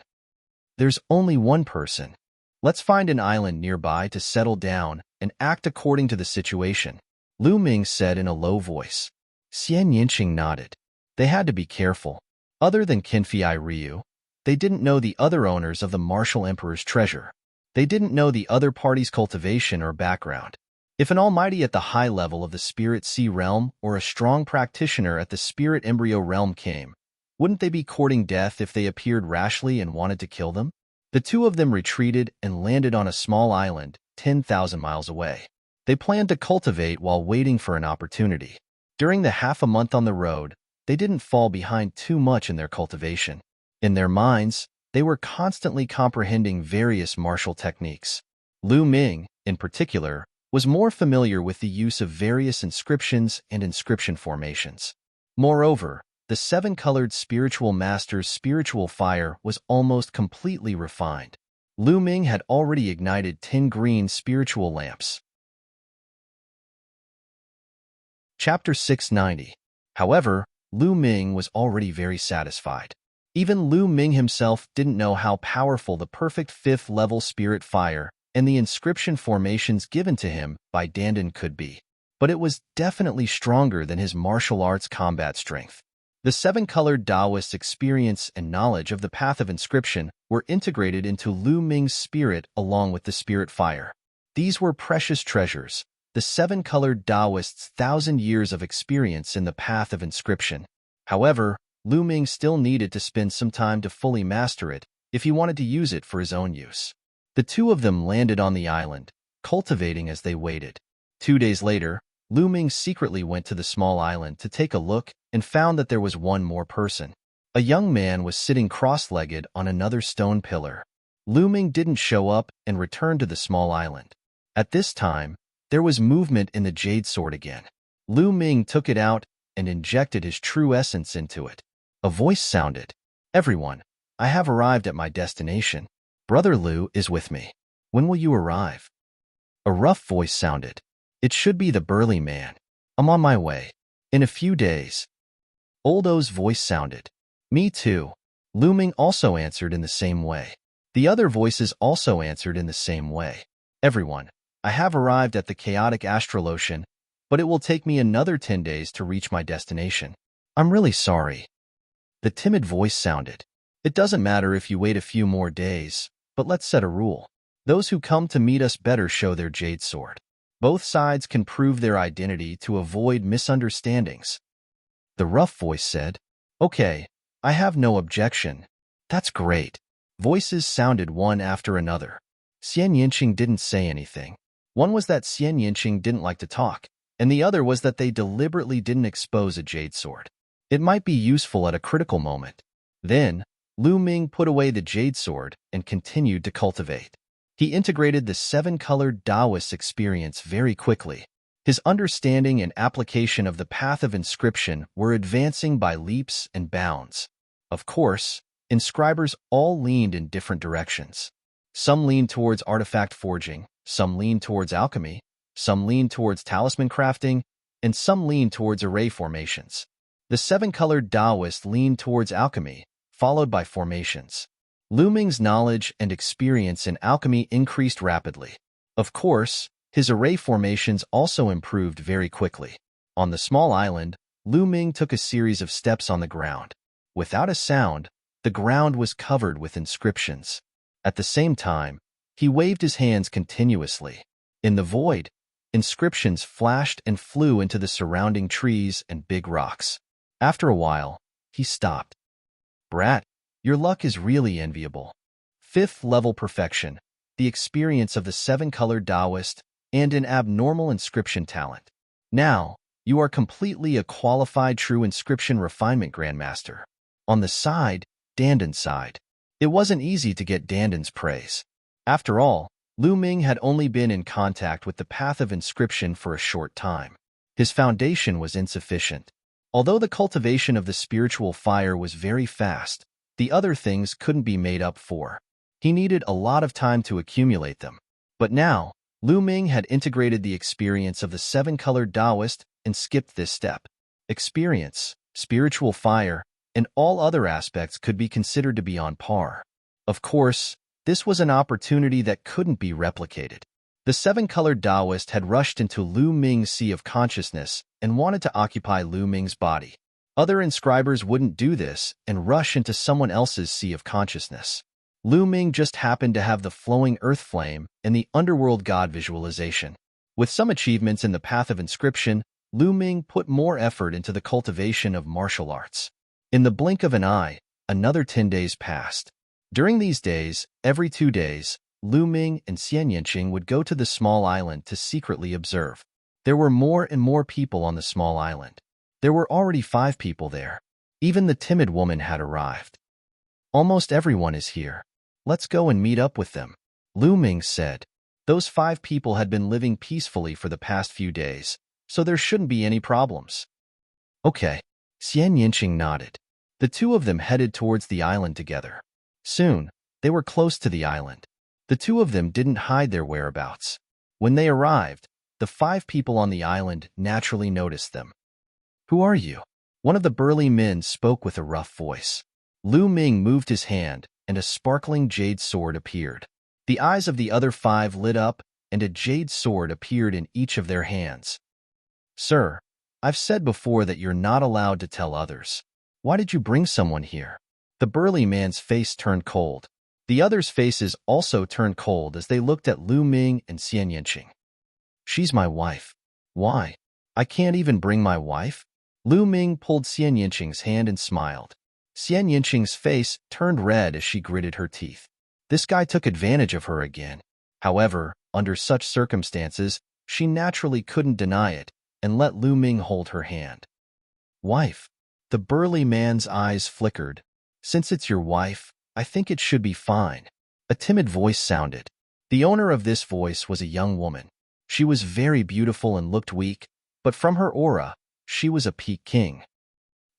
There's only one person. Let's find an island nearby to settle down and act according to the situation, Lu Ming said in a low voice. Xian Yinqing nodded. They had to be careful. Other than Qinfei Ryu, they didn't know the other owners of the martial emperor's treasure. They didn't know the other party's cultivation or background. If an almighty at the high level of the Spirit Sea realm or a strong practitioner at the Spirit Embryo realm came, wouldn't they be courting death if they appeared rashly and wanted to kill them? The two of them retreated and landed on a small island 10,000 miles away. They planned to cultivate while waiting for an opportunity. During the half a month on the road, they didn't fall behind too much in their cultivation. In their minds, they were constantly comprehending various martial techniques. Lu Ming, in particular, was more familiar with the use of various inscriptions and inscription formations. Moreover, the 7-colored spiritual master's spiritual fire was almost completely refined. Lu Ming had already ignited 10 green spiritual lamps. Chapter 690. However, Lu Ming was already very satisfied. Even Lu Ming himself didn't know how powerful the perfect 5th-level spirit fire and the inscription formations given to him by Dandan could be. But it was definitely stronger than his martial arts combat strength. The 7-colored Taoist experience and knowledge of the path of inscription were integrated into Lu Ming's spirit along with the spirit fire. These were precious treasures, the 7-colored Taoist's 1,000 years of experience in the path of inscription. However, Lu Ming still needed to spend some time to fully master it if he wanted to use it for his own use. The two of them landed on the island, cultivating as they waited. 2 days later, Lu Ming secretly went to the small island to take a look and found that there was one more person. A young man was sitting cross-legged on another stone pillar. Lu Ming didn't show up and returned to the small island. At this time, there was movement in the jade sword again. Lu Ming took it out and injected his true essence into it. A voice sounded. Everyone, I have arrived at my destination. Brother Lu is with me. When will you arrive? A rough voice sounded. It should be the burly man. I'm on my way. In a few days. Old O's voice sounded. Me too. Lu Ming also answered in the same way. The other voices also answered in the same way. Everyone, I have arrived at the chaotic astral ocean, but it will take me another 10 days to reach my destination. I'm really sorry. The timid voice sounded. It doesn't matter if you wait a few more days, but let's set a rule. Those who come to meet us better show their jade sword. Both sides can prove their identity to avoid misunderstandings. The rough voice said, Okay, I have no objection. That's great. Voices sounded one after another. Xian Yinqing didn't say anything. One was that Xian Yinqing didn't like to talk, and the other was that they deliberately didn't expose a jade sword. It might be useful at a critical moment. Then, Lu Ming put away the jade sword and continued to cultivate. He integrated the 7-colored Taoist experience very quickly. His understanding and application of the path of inscription were advancing by leaps and bounds. Of course, inscribers all leaned in different directions. Some leaned towards artifact forging, some leaned towards alchemy, some leaned towards talisman crafting, and some leaned towards array formations. The 7-colored Taoist leaned towards alchemy, followed by formations. Lu Ming's knowledge and experience in alchemy increased rapidly. Of course, his array formations also improved very quickly. On the small island, Lu Ming took a series of steps on the ground. Without a sound, the ground was covered with inscriptions. At the same time, he waved his hands continuously. In the void, inscriptions flashed and flew into the surrounding trees and big rocks. After a while, he stopped. Brat, your luck is really enviable. 5th-level perfection, the experience of the 7-colored Taoist, and an abnormal inscription talent. Now, you are completely a qualified true inscription refinement grandmaster. On the side, Dandan's side. It wasn't easy to get Dandan's praise. After all, Lu Ming had only been in contact with the path of inscription for a short time. His foundation was insufficient. Although the cultivation of the spiritual fire was very fast, the other things couldn't be made up for. He needed a lot of time to accumulate them. But now, Lu Ming had integrated the experience of the seven-colored Taoist and skipped this step. Experience, spiritual fire, and all other aspects could be considered to be on par. Of course, this was an opportunity that couldn't be replicated. The seven-colored Taoist had rushed into Lu Ming's sea of consciousness and wanted to occupy Lu Ming's body. Other inscribers wouldn't do this and rush into someone else's sea of consciousness. Lu Ming just happened to have the flowing earth flame and the underworld god visualization. With some achievements in the path of inscription, Lu Ming put more effort into the cultivation of martial arts. In the blink of an eye, another 10 days passed. During these days, every 2 days, Lu Ming and Xian Yinqing would go to the small island to secretly observe. There were more and more people on the small island. There were already 5 people there. Even the timid woman had arrived. Almost everyone is here. Let's go and meet up with them, Lu Ming said. Those 5 people had been living peacefully for the past few days, so there shouldn't be any problems. Okay, Xian Yinqing nodded. The 2 of them headed towards the island together. Soon, they were close to the island. The 2 of them didn't hide their whereabouts. When they arrived, the 5 people on the island naturally noticed them. Who are you? One of the burly men spoke with a rough voice. Lu Ming moved his hand, and a sparkling jade sword appeared. The eyes of the other 5 lit up, and a jade sword appeared in each of their hands. Sir, I've said before that you're not allowed to tell others. Why did you bring someone here? The burly man's face turned cold. The others' faces also turned cold as they looked at Lu Ming and Xian Yinqing. She's my wife. Why? I can't even bring my wife? Lu Ming pulled Xian Yinqing's hand and smiled. Xian Yinqing's face turned red as she gritted her teeth. This guy took advantage of her again. However, under such circumstances, she naturally couldn't deny it and let Lu Ming hold her hand. Wife. The burly man's eyes flickered. Since it's your wife, I think it should be fine. A timid voice sounded. The owner of this voice was a young woman. She was very beautiful and looked weak, but from her aura, she was a peak king.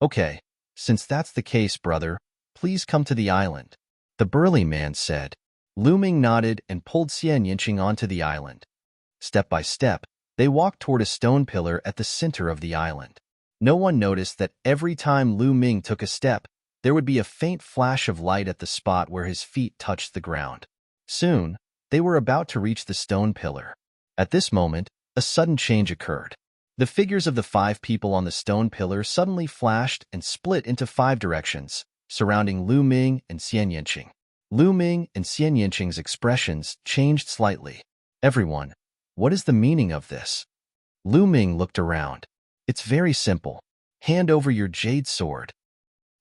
Okay, since that's the case, brother, please come to the island, the burly man said. Lu Ming nodded and pulled Xian Yinqing onto the island. Step by step, they walked toward a stone pillar at the center of the island. No one noticed that every time Lu Ming took a step, there would be a faint flash of light at the spot where his feet touched the ground. Soon, they were about to reach the stone pillar. At this moment, a sudden change occurred. The figures of the 5 people on the stone pillar suddenly flashed and split into 5 directions, surrounding Lu Ming and Xian Yinqing. Lu Ming and Xian Yinqing's expressions changed slightly. Everyone, what is the meaning of this? Lu Ming looked around. It's very simple. Hand over your jade sword.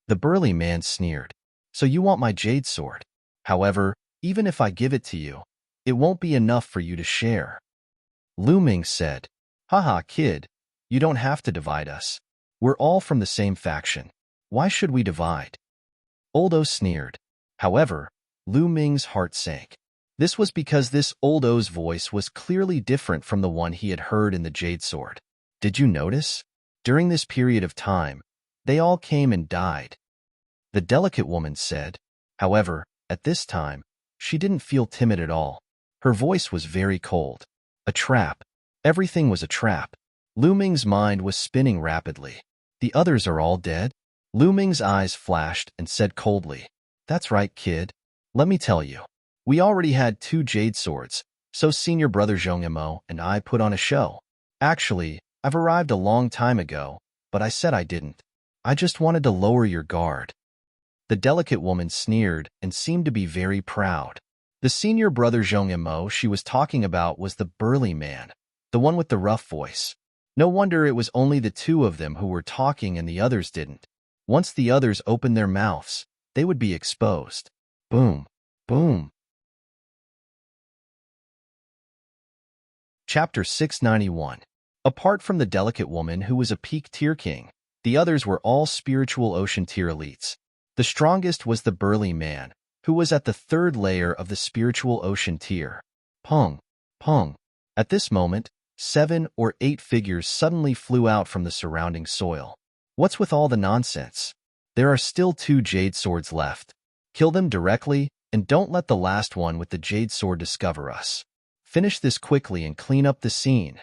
The burly man sneered. So you want my jade sword? However, even if I give it to you, it won't be enough for you to share. Lu Ming said, Haha, kid, you don't have to divide us. We're all from the same faction. Why should we divide? Oldo sneered. However, Lu Ming's heart sank. This was because this Oldo's voice was clearly different from the one he had heard in the jade sword. Did you notice? During this period of time, they all came and died. The delicate woman said. However, at this time, she didn't feel timid at all. Her voice was very cold. A trap. Everything was a trap. Lu Ming's mind was spinning rapidly. The others are all dead? Lu Ming's eyes flashed and said coldly, That's right, kid. Let me tell you. We already had 2 jade swords, so senior brother Zhong Imo and I put on a show. Actually, I've arrived a long time ago, but I said I didn't. I just wanted to lower your guard. The delicate woman sneered and seemed to be very proud. The senior brother Zhong Imo she was talking about was the burly man, the one with the rough voice. No wonder it was only the 2 of them who were talking and the others didn't. Once the others opened their mouths, they would be exposed. Boom, boom. Chapter 691. Apart from the delicate woman who was a peak tier king, the others were all spiritual ocean tier elites. The strongest was the burly man, who was at the 3rd layer of the spiritual ocean tier. Pong, pong. At this moment, 7 or 8 figures suddenly flew out from the surrounding soil. What's with all the nonsense? There are still 2 jade swords left. Kill them directly, and don't let the last one with the jade sword discover us. Finish this quickly and clean up the scene.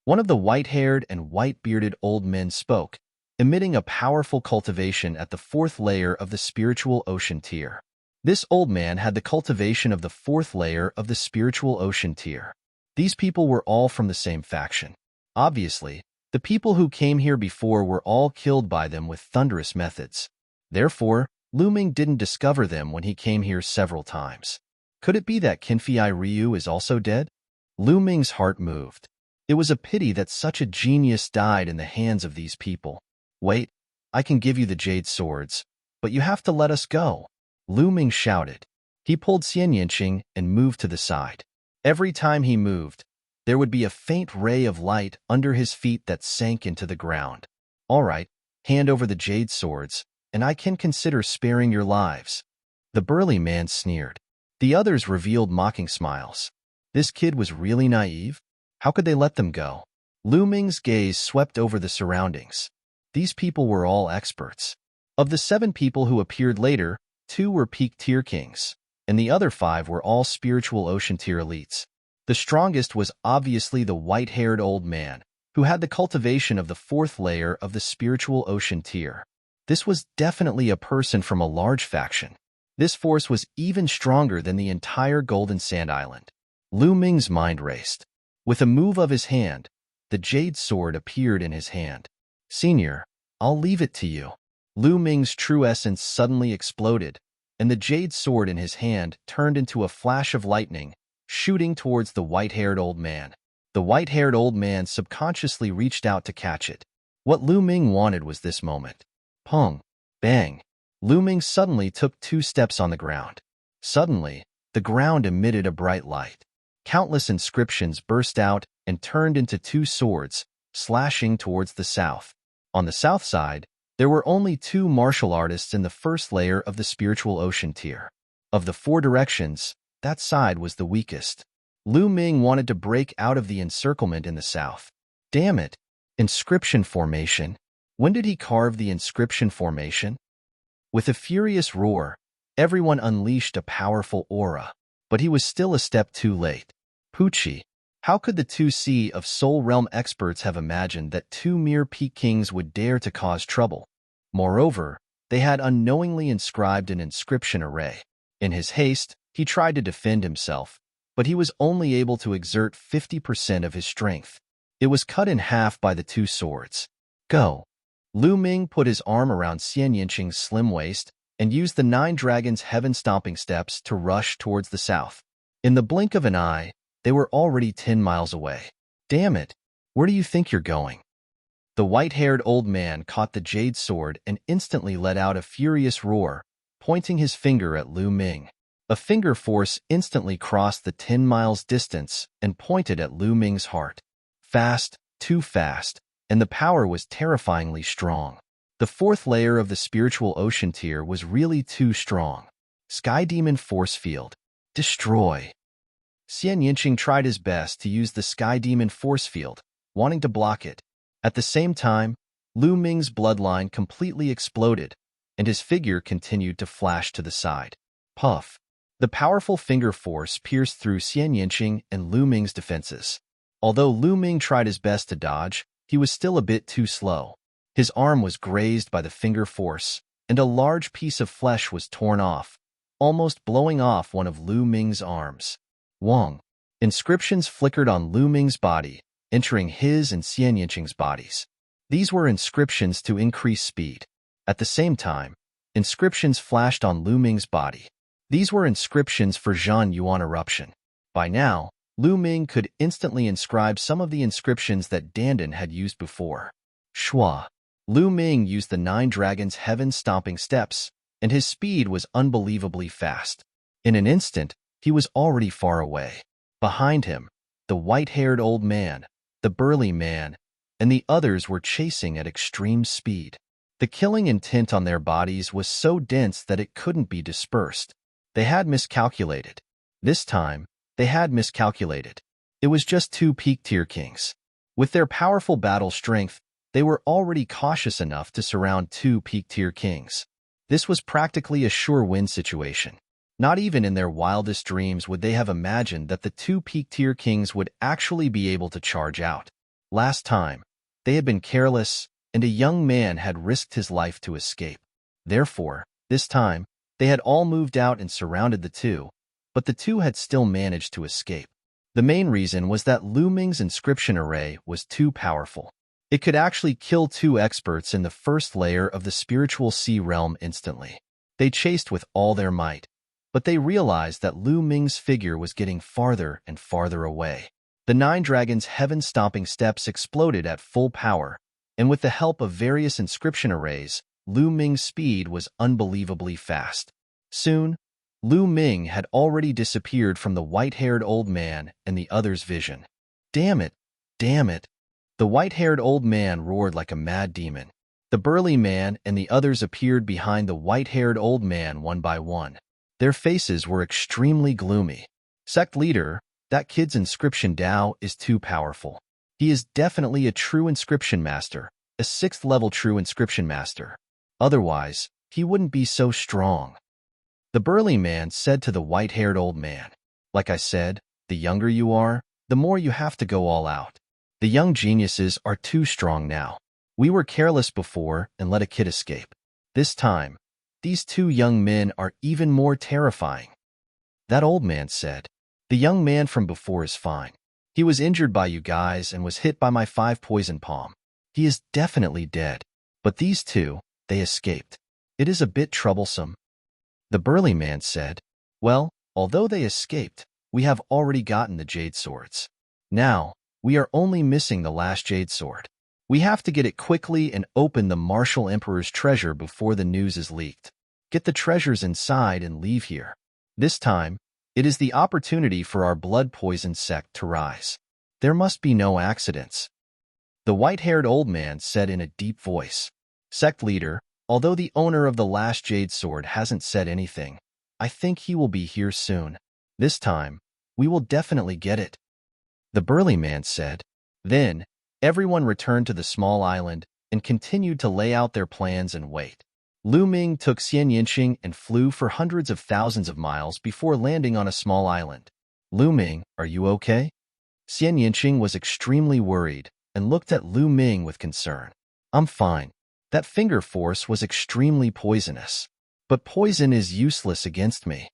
One of the white-haired and white-bearded old men spoke, emitting a powerful cultivation at the 4th layer of the spiritual ocean tier. This old man had the cultivation of the 4th layer of the spiritual ocean tier. These people were all from the same faction. Obviously, the people who came here before were all killed by them with thunderous methods. Therefore, Lu Ming didn't discover them when he came here several times. Could it be that Qinfei Ryu is also dead? Lu Ming's heart moved. It was a pity that such a genius died in the hands of these people. Wait, I can give you the jade swords, but you have to let us go. Lu Ming shouted. He pulled Xian Yanqing and moved to the side. Every time he moved, there would be a faint ray of light under his feet that sank into the ground. All right, hand over the jade swords, and I can consider sparing your lives. The burly man sneered. The others revealed mocking smiles. This kid was really naive? How could they let them go? Lu Ming's gaze swept over the surroundings. These people were all experts. Of the 7 people who appeared later, 2 were peak tier kings, and the other 5 were all spiritual ocean tier elites. The strongest was obviously the white-haired old man, who had the cultivation of the 4th layer of the spiritual ocean tier. This was definitely a person from a large faction. This force was even stronger than the entire Golden Sand Island. Lu Ming's mind raced. With a move of his hand, the jade sword appeared in his hand. Senior, I'll leave it to you. Lu Ming's true essence suddenly exploded, and the jade sword in his hand turned into a flash of lightning, shooting towards the white-haired old man. The white-haired old man subconsciously reached out to catch it. What Lu Ming wanted was this moment. Pong, bang. Lu Ming suddenly took 2 steps on the ground. Suddenly, the ground emitted a bright light. Countless inscriptions burst out and turned into 2 swords, slashing towards the south. On the south side, there were only 2 martial artists in the 1st layer of the spiritual ocean tier. Of the 4 directions, that side was the weakest. Lu Ming wanted to break out of the encirclement in the south. Damn it! Inscription formation. When did he carve the inscription formation? With a furious roar, everyone unleashed a powerful aura, but he was still a step too late. Pucci, how could the 2C of Soul Realm experts have imagined that 2 mere peak kings would dare to cause trouble? Moreover, they had unknowingly inscribed an inscription array. In his haste, he tried to defend himself, but he was only able to exert 50% of his strength. It was cut in half by the 2 swords. Go! Lu Ming put his arm around Xian Yanqing's slim waist and used the 9 dragons' heaven-stomping steps to rush towards the south. In the blink of an eye, they were already 10 miles away. Damn it! Where do you think you're going? The white-haired old man caught the jade sword and instantly let out a furious roar, pointing his finger at Lu Ming. A finger force instantly crossed the 10 miles distance and pointed at Lu Ming's heart. Fast, too fast, and the power was terrifyingly strong. The 4th layer of the spiritual ocean tier was really too strong. Sky Demon Force Field. Destroy. Xian Yanqing tried his best to use the Sky Demon Force Field, wanting to block it. At the same time, Lu Ming's bloodline completely exploded, and his figure continued to flash to the side. Puff. The powerful finger force pierced through Xian Yanqing and Lu Ming's defenses. Although Lu Ming tried his best to dodge, he was still a bit too slow. His arm was grazed by the finger force, and a large piece of flesh was torn off, almost blowing off one of Lu Ming's arms. Wong. Inscriptions flickered on Lu Ming's body, entering his and Xian Yanqing's bodies. These were inscriptions to increase speed. At the same time, inscriptions flashed on Lu Ming's body. These were inscriptions for Zhan Yuan eruption. By now, Lu Ming could instantly inscribe some of the inscriptions that Dandan had used before. Shua. Lu Ming used the 9 dragons' heaven-stomping steps, and his speed was unbelievably fast. In an instant, he was already far away. Behind him, the white-haired old man, the burly man, and the others were chasing at extreme speed. The killing intent on their bodies was so dense that it couldn't be dispersed. They had miscalculated. This time, They had miscalculated. It was just 2 peak-tier kings. With their powerful battle strength, they were already cautious enough to surround 2 peak-tier kings. This was practically a sure-win situation. Not even in their wildest dreams would they have imagined that the 2 peak-tier kings would actually be able to charge out. Last time, they had been careless, and a young man had risked his life to escape. Therefore, this time, they had all moved out and surrounded the 2, but the 2 had still managed to escape. The main reason was that Lu Ming's inscription array was too powerful. It could actually kill 2 experts in the first layer of the spiritual sea realm instantly. They chased with all their might, but they realized that Lu Ming's figure was getting farther and farther away. The 9 dragons' heaven-stomping steps exploded at full power, and with the help of various inscription arrays, Lu Ming's speed was unbelievably fast. Soon, Lu Ming had already disappeared from the white-haired old man and the other's vision. Damn it! Damn it! The white-haired old man roared like a mad demon. The burly man and the others appeared behind the white-haired old man one by one. Their faces were extremely gloomy. Sect leader, that kid's inscription Dao is too powerful. He is definitely a true inscription master, a 6th-level true inscription master. Otherwise, he wouldn't be so strong. The burly man said to the white-haired old man, "Like I said, the younger you are, the more you have to go all out. The young geniuses are too strong now. We were careless before and let a kid escape. This time, these 2 young men are even more terrifying." That old man said, "The young man from before is fine. He was injured by you guys and was hit by my 5 poison palm. He is definitely dead. But these 2, they escaped. It is a bit troublesome." The burly man said, "Well, although they escaped, we have already gotten the jade swords. Now, we are only missing the last jade sword. We have to get it quickly and open the Martial Emperor's treasure before the news is leaked. Get the treasures inside and leave here. This time, it is the opportunity for our blood-poisoned sect to rise. There must be no accidents." The white-haired old man said in a deep voice, "Sect leader, although the owner of the last jade sword hasn't said anything, I think he will be here soon. This time, we will definitely get it." The burly man said. Then, everyone returned to the small island and continued to lay out their plans and wait. Lu Ming took Xian Yinqing and flew for hundreds of thousands of miles before landing on a small island. "Lu Ming, are you okay?" Xian Yinqing was extremely worried and looked at Lu Ming with concern. "I'm fine. That finger force was extremely poisonous. But poison is useless against me."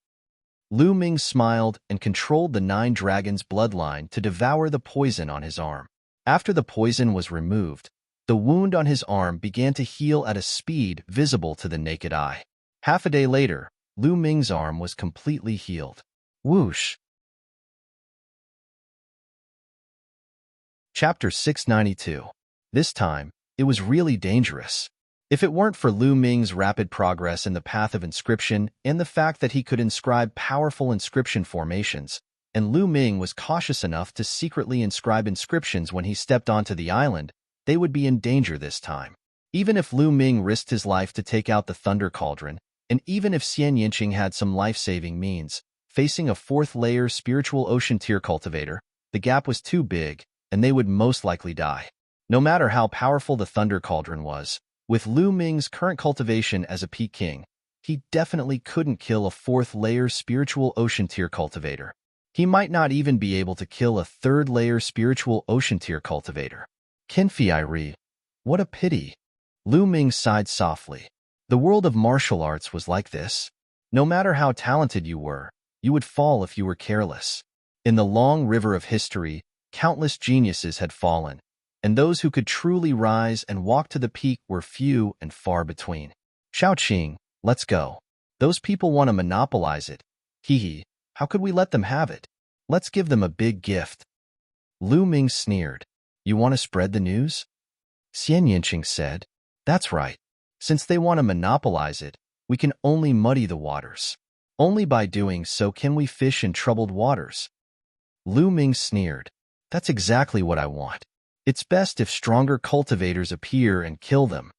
Lu Ming smiled and controlled the 9 dragons' bloodline to devour the poison on his arm. After the poison was removed, the wound on his arm began to heal at a speed visible to the naked eye. Half a day later, Lu Ming's arm was completely healed. Whoosh! Chapter 692. This time, it was really dangerous. If it weren't for Lu Ming's rapid progress in the path of inscription and the fact that he could inscribe powerful inscription formations, and Lu Ming was cautious enough to secretly inscribe inscriptions when he stepped onto the island, they would be in danger this time. Even if Lu Ming risked his life to take out the Thunder Cauldron, and even if Xian Yinqing had some life-saving means, facing a 4th-layer spiritual ocean tier cultivator, the gap was too big, and they would most likely die. No matter how powerful the Thunder Cauldron was, with Lu Ming's current cultivation as a peak king, he definitely couldn't kill a 4th-layer spiritual ocean tier cultivator. He might not even be able to kill a 3rd-layer spiritual ocean tier cultivator. Kinfi, what a pity. Lu Ming sighed softly. The world of martial arts was like this. No matter how talented you were, you would fall if you were careless. In the long river of history, countless geniuses had fallen, and those who could truly rise and walk to the peak were few and far between. Shaoqing, let's go. Those people want to monopolize it. Hee, how could we let them have it? Let's give them a big gift. Lu Ming sneered. You want to spread the news? Xian Yinqing said. That's right. Since they want to monopolize it, we can only muddy the waters. Only by doing so can we fish in troubled waters. Lu Ming sneered. That's exactly what I want. It's best if stronger cultivators appear and kill them.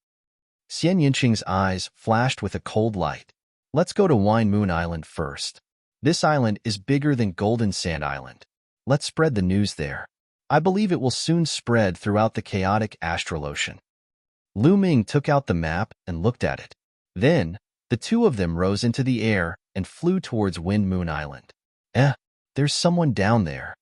Xian Yinqing's eyes flashed with a cold light. Let's go to Wine Moon Island first. This island is bigger than Golden Sand Island. Let's spread the news there. I believe it will soon spread throughout the chaotic astral ocean. Lu Ming took out the map and looked at it. Then, the two of them rose into the air and flew towards Wind Moon Island. There's someone down there.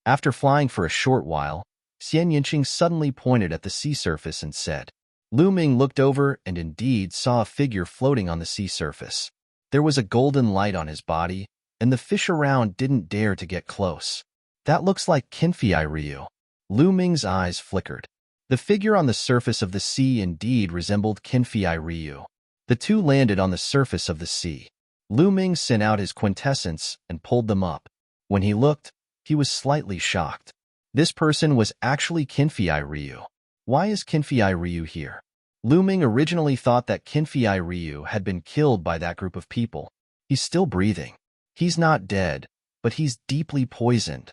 After flying for a short while, Xian Yinqing suddenly pointed at the sea surface and said. Lu Ming looked over and indeed saw a figure floating on the sea surface. There was a golden light on his body, and the fish around didn't dare to get close. That looks like Qinfei Ryu. Lu Ming's eyes flickered. The figure on the surface of the sea indeed resembled Qinfei Ryu. The two landed on the surface of the sea. Lu Ming sent out his quintessence and pulled them up. When he looked, he was slightly shocked. This person was actually Qinfei Ryu. Why is Qinfei Ryu here? Lu Ming originally thought that Qinfei Ryu had been killed by that group of people. He's still breathing. He's not dead, but he's deeply poisoned.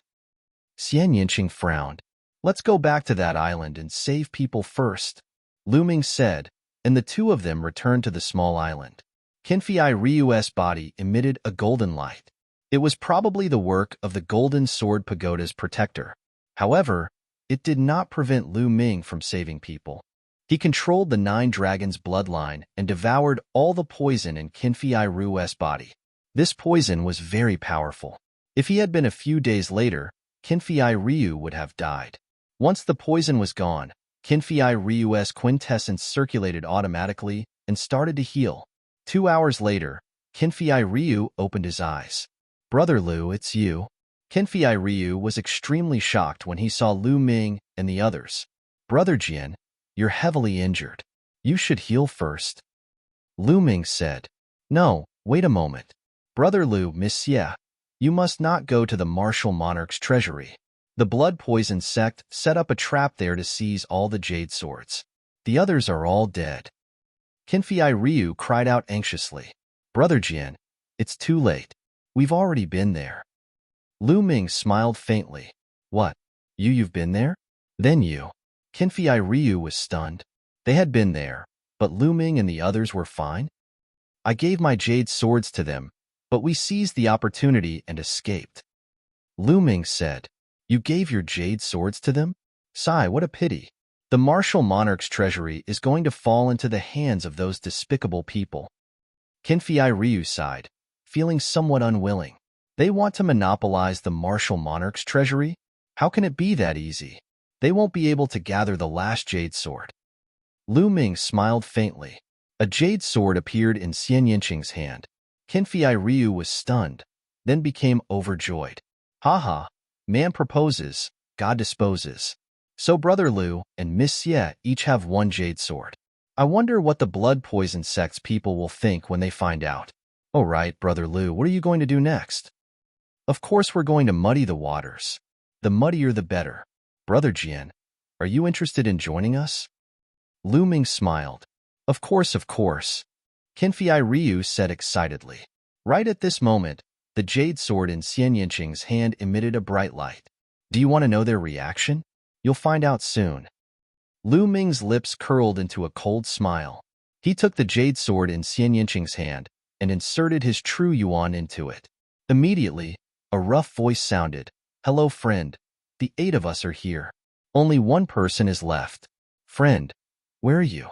Xian Yinqing frowned. Let's go back to that island and save people first, Lu Ming said, and the two of them returned to the small island. Qinfei Ryu's body emitted a golden light. It was probably the work of the Golden Sword Pagoda's protector. However, it did not prevent Lu Ming from saving people. He controlled the Nine Dragons' bloodline and devoured all the poison in Qinfei Ryu's body. This poison was very powerful. If he had been a few days later, Qinfei Ryu would have died. Once the poison was gone, Qinfei Ryu's quintessence circulated automatically and started to heal. 2 hours later, Qinfei Ryu opened his eyes. Brother Lu, it's you. Qinfei Ryu was extremely shocked when he saw Lu Ming and the others. Brother Jian, you're heavily injured. You should heal first. Lu Ming said. No, wait a moment. Brother Lu, Monsieur, you must not go to the martial monarch's treasury. The blood poison sect set up a trap there to seize all the jade swords. The others are all dead. Qinfei Ryu cried out anxiously. Brother Jian, it's too late. We've already been there. Lu Ming smiled faintly. What? You've been there? Then you. Qinfei Ryu was stunned. They had been there, but Lu Ming and the others were fine? I gave my jade swords to them, but we seized the opportunity and escaped. Lu Ming said. You gave your jade swords to them? Sigh, what a pity. The martial monarch's treasury is going to fall into the hands of those despicable people. Qinfei Ryu sighed, feeling somewhat unwilling. They want to monopolize the martial monarch's treasury? How can it be that easy? They won't be able to gather the last jade sword. Lu Ming smiled faintly. A jade sword appeared in Xian Yinqing's hand. Qinfei Ryu was stunned, then became overjoyed. Ha! Man proposes, God disposes. So Brother Lu and Miss Ye each have one jade sword. I wonder what the blood poison sect's people will think when they find out. Oh right, Brother Lu, what are you going to do next? Of course we're going to muddy the waters. The muddier the better. Brother Jian, are you interested in joining us? Lu Ming smiled. Of course. Qinfei Ryu said excitedly. Right at this moment, the jade sword in Xian Yinqing's hand emitted a bright light. Do you want to know their reaction? You'll find out soon. Lu Ming's lips curled into a cold smile. He took the jade sword in Xian Yinqing's hand and inserted his true yuan into it. Immediately, a rough voice sounded. Hello, friend. The 8 of us are here. Only one person is left. Friend, where are you?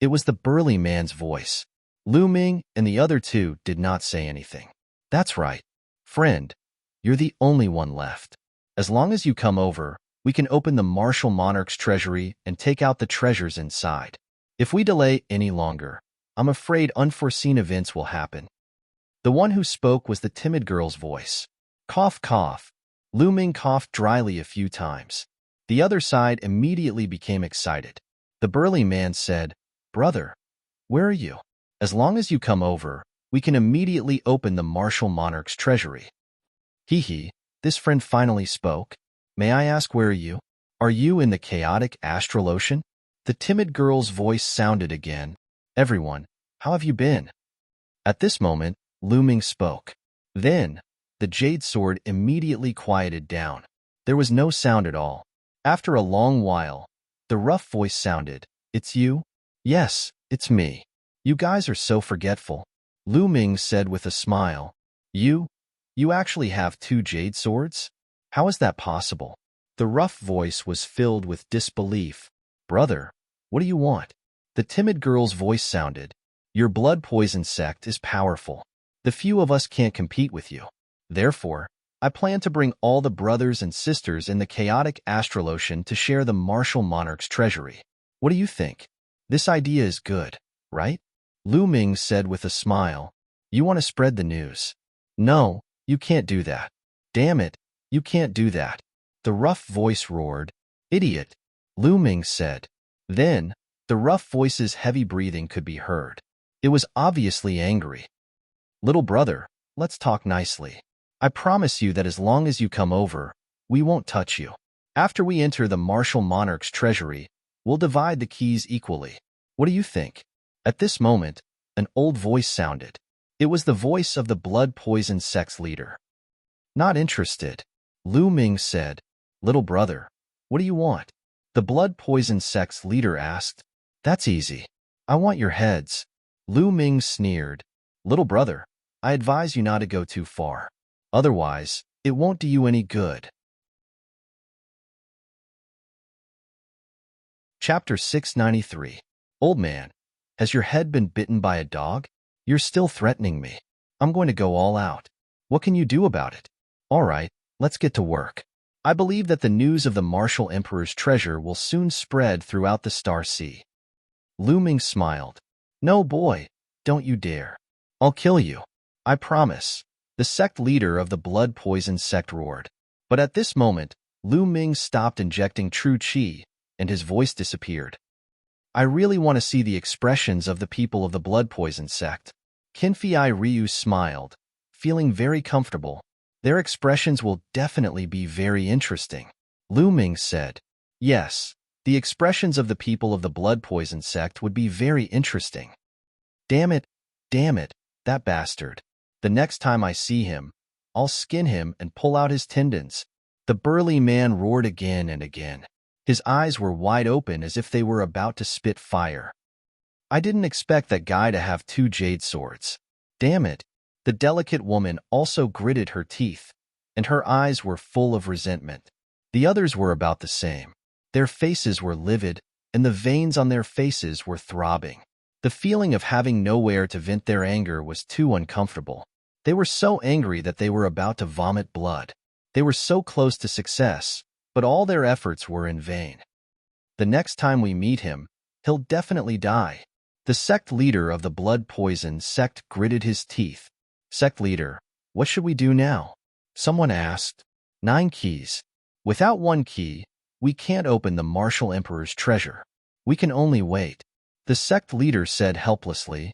It was the burly man's voice. Lu Ming and the other two did not say anything. That's right. Friend, you're the only one left. As long as you come over, we can open the martial monarch's treasury and take out the treasures inside. If we delay any longer, I'm afraid unforeseen events will happen. The one who spoke was the timid girl's voice. Cough, cough. Lu Ming coughed dryly a few times. The other side immediately became excited. The burly man said, Brother, where are you? As long as you come over, we can immediately open the martial monarch's treasury. Hee, this friend finally spoke. May I ask, where are you? Are you in the chaotic astral ocean? The timid girl's voice sounded again. Everyone, how have you been? At this moment, Lu Ming spoke. Then, the jade sword immediately quieted down. There was no sound at all. After a long while, the rough voice sounded. It's you? Yes, it's me. You guys are so forgetful. Lu Ming said with a smile. You? You actually have 2 jade swords? How is that possible? The rough voice was filled with disbelief. Brother, what do you want? The timid girl's voice sounded. Your blood poison sect is powerful. The few of us can't compete with you. Therefore, I plan to bring all the brothers and sisters in the chaotic astral ocean to share the martial monarch's treasury. What do you think? This idea is good, right? Lu Ming said with a smile. You want to spread the news? No, you can't do that. Damn it, you can't do that. The rough voice roared. Idiot, Lu Ming said. Then, the rough voice's heavy breathing could be heard. It was obviously angry. Little brother, let's talk nicely. I promise you that as long as you come over, we won't touch you. After we enter the martial monarch's treasury, we'll divide the keys equally. What do you think? At this moment, an old voice sounded. It was the voice of the blood poison sect's leader. Not interested, Lu Ming said. Little brother, what do you want? The blood poison sect's leader asked. That's easy. I want your heads. Lu Ming sneered. Little brother, I advise you not to go too far. Otherwise, it won't do you any good. Chapter 693. Old man, has your head been bitten by a dog? You're still threatening me. I'm going to go all out. What can you do about it? All right, let's get to work. I believe that the news of the martial emperor's treasure will soon spread throughout the Star Sea. Lu Ming smiled. No, boy, don't you dare. I'll kill you. I promise. The sect leader of the blood poison sect roared. But at this moment, Lu Ming stopped injecting true qi, and his voice disappeared. I really want to see the expressions of the people of the blood poison sect. Qinfei Ryu smiled, feeling very comfortable. Their expressions will definitely be very interesting. Lu Ming said. Yes, the expressions of the people of the blood poison sect would be very interesting. Damn it, that bastard. The next time I see him, I'll skin him and pull out his tendons. The burly man roared again and again. His eyes were wide open as if they were about to spit fire. I didn't expect that guy to have 2 jade swords. Damn it. The delicate woman also gritted her teeth, and her eyes were full of resentment. The others were about the same. Their faces were livid, and the veins on their faces were throbbing. The feeling of having nowhere to vent their anger was too uncomfortable. They were so angry that they were about to vomit blood. They were so close to success, but all their efforts were in vain. The next time we meet him, he'll definitely die. The sect leader of the blood poison sect gritted his teeth. Sect leader, what should we do now? Someone asked. 9 keys. Without 1 key, we can't open the martial emperor's treasure. We can only wait. The sect leader said helplessly.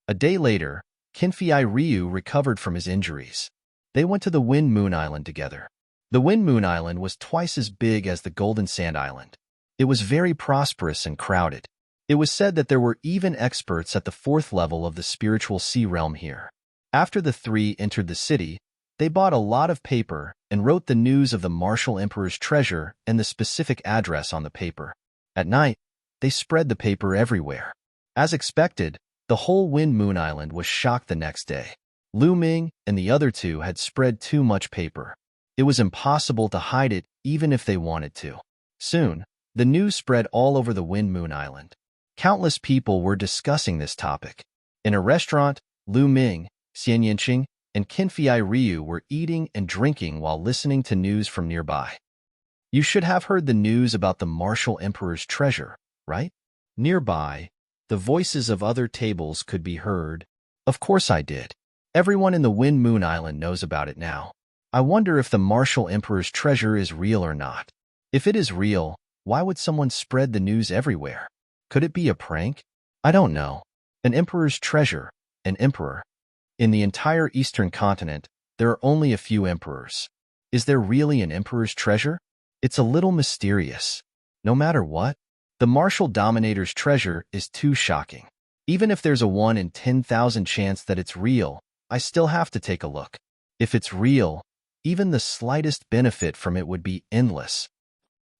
A day later, Qinfei Ryu recovered from his injuries. They went to the Wind Moon Island together. The Wind Moon Island was twice as big as the Golden Sand Island. It was very prosperous and crowded. It was said that there were even experts at the 4th level of the spiritual sea realm here. After the 3 entered the city, they bought a lot of paper and wrote the news of the martial emperor's treasure and the specific address on the paper. At night, they spread the paper everywhere. As expected, the whole Wind Moon Island was shocked the next day. Lu Ming and the other 2 had spread too much paper. It was impossible to hide it even if they wanted to. Soon, the news spread all over the Wind Moon Island. Countless people were discussing this topic. In a restaurant, Lu Ming, Xian Yinqing, and Qinfei Ryu were eating and drinking while listening to news from nearby. You should have heard the news about the martial emperor's treasure, right? Nearby, the voices of other tables could be heard. Of course I did. Everyone in the Wind Moon Island knows about it now. I wonder if the martial emperor's treasure is real or not. If it is real, why would someone spread the news everywhere? Could it be a prank? I don't know. An emperor's treasure, an emperor. In the entire eastern continent, there are only a few emperors. Is there really an emperor's treasure? It's a little mysterious. No matter what, the martial dominator's treasure is too shocking. Even if there's a 1 in 10,000 chance that it's real, I still have to take a look. If it's real, even the slightest benefit from it would be endless.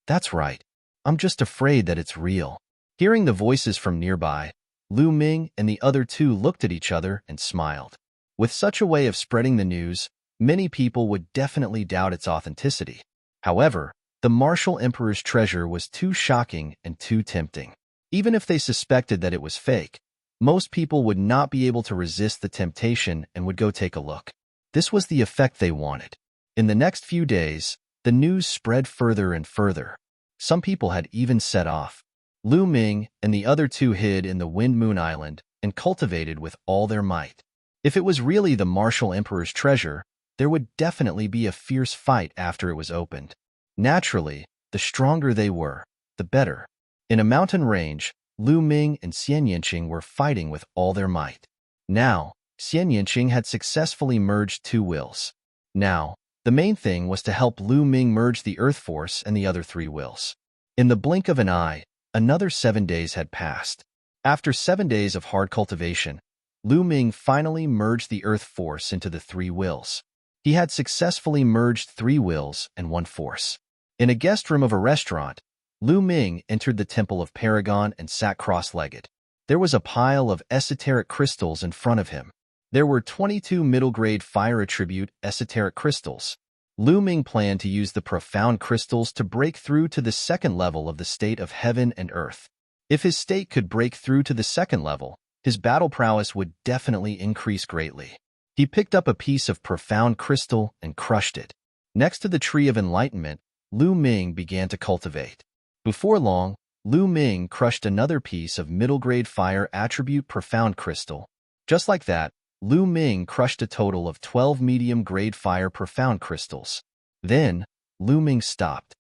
That's right. I'm just afraid that it's real. Hearing the voices from nearby, Lu Ming and the other 2 looked at each other and smiled. With such a way of spreading the news, many people would definitely doubt its authenticity. However, the Martial Emperor's treasure was too shocking and too tempting. Even if they suspected that it was fake, most people would not be able to resist the temptation and would go take a look. This was the effect they wanted. In the next few days, the news spread further and further. Some people had even set off. Lu Ming and the other two hid in the Wind Moon Island and cultivated with all their might. If it was really the Martial Emperor's treasure, there would definitely be a fierce fight after it was opened. Naturally, the stronger they were, the better. In a mountain range, Lu Ming and Xian Yinqing were fighting with all their might. Now, Xian Yinqing had successfully merged two wills. Now, the main thing was to help Lu Ming merge the Earth Force and the other three wills. In the blink of an eye, another 7 days had passed. After 7 days of hard cultivation, Lu Ming finally merged the Earth Force into the three wills. He had successfully merged 3 wills and 1 force. In a guest room of a restaurant, Lu Ming entered the Temple of Paragon and sat cross-legged. There was a pile of esoteric crystals in front of him. There were 22 middle-grade fire attribute esoteric crystals. Lu Ming planned to use the profound crystals to break through to the second level of the state of heaven and earth. If his state could break through to the second level, his battle prowess would definitely increase greatly. He picked up a piece of profound crystal and crushed it. Next to the tree of enlightenment, Lu Ming began to cultivate. Before long, Lu Ming crushed another piece of middle-grade fire attribute profound crystal. Just like that, Lu Ming crushed a total of 12 medium-grade fire profound crystals. Then, Lu Ming stopped.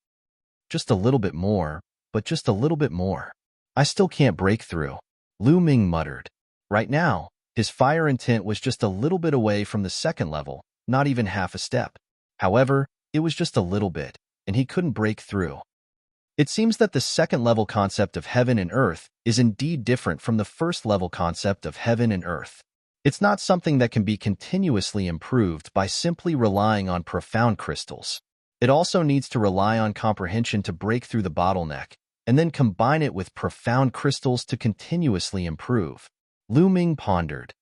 Just a little bit more, but just a little bit more. I still can't break through, Lu Ming muttered. Right now, his fire intent was just a little bit away from the second level, not even half a step. However, it was just a little bit, and he couldn't break through. It seems that the second-level concept of heaven and earth is indeed different from the first-level concept of heaven and earth. It's not something that can be continuously improved by simply relying on profound crystals. It also needs to rely on comprehension to break through the bottleneck, and then combine it with profound crystals to continuously improve. Lu Ming pondered.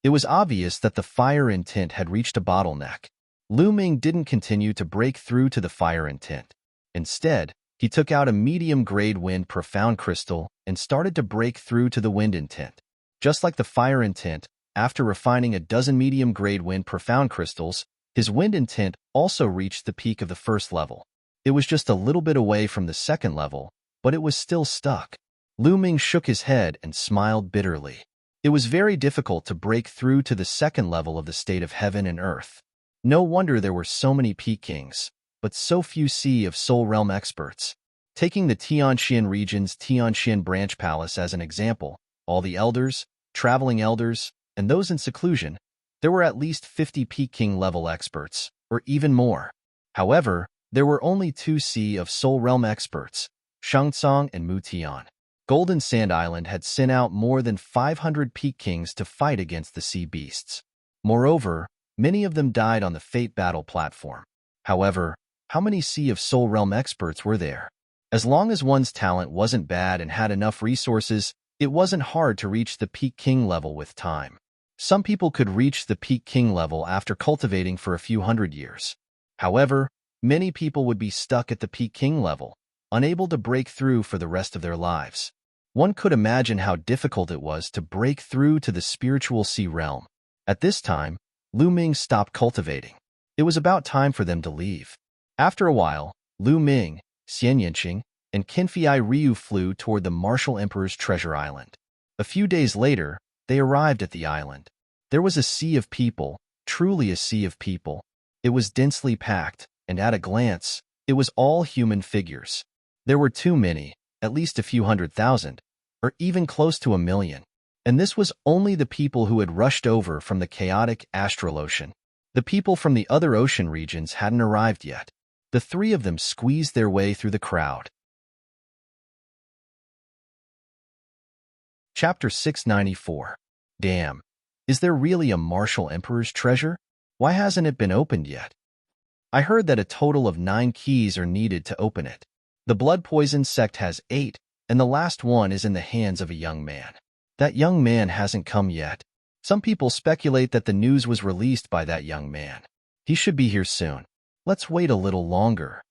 It was obvious that the fire intent had reached a bottleneck. Lu Ming didn't continue to break through to the fire intent. Instead, he took out a medium-grade wind profound crystal and started to break through to the wind intent. Just like the fire intent, after refining a dozen medium-grade wind profound crystals, his wind intent also reached the peak of the first level. It was just a little bit away from the second level, but it was still stuck. Lu Ming shook his head and smiled bitterly. It was very difficult to break through to the second level of the state of heaven and earth. No wonder there were so many Peak Kings, but so few Sea of Soul Realm experts. Taking the Tianxian region's Tianxian Branch Palace as an example, all the elders, traveling elders, and those in seclusion, there were at least 50 Peak King level experts, or even more. However, there were only 2 Sea of Soul Realm experts, Shangtsong and Mu Tian. Golden Sand Island had sent out more than 500 Peak Kings to fight against the sea beasts. Moreover, many of them died on the Fate Battle platform. However, how many Sea of Soul Realm experts were there? As long as one's talent wasn't bad and had enough resources, it wasn't hard to reach the Peak King level with time. Some people could reach the Peak King level after cultivating for a few hundred years. However, many people would be stuck at the Peak King level, unable to break through for the rest of their lives. One could imagine how difficult it was to break through to the spiritual sea realm. At this time, Lu Ming stopped cultivating. It was about time for them to leave. After a while, Lu Ming, Xian Yinqing, and Qinfei Ryu flew toward the Martial Emperor's treasure island. A few days later, they arrived at the island. There was a sea of people, truly a sea of people. It was densely packed, and at a glance, it was all human figures. There were too many, at least a few 100,000, or even close to 1,000,000. And this was only the people who had rushed over from the chaotic astral ocean. The people from the other ocean regions hadn't arrived yet. The 3 of them squeezed their way through the crowd. Chapter 694. Damn. Is there really a Martial Emperor's treasure? Why hasn't it been opened yet? I heard that a total of 9 keys are needed to open it. The Blood Poison sect has 8, and the last one is in the hands of a young man. That young man hasn't come yet. Some people speculate that the news was released by that young man. He should be here soon. Let's wait a little longer.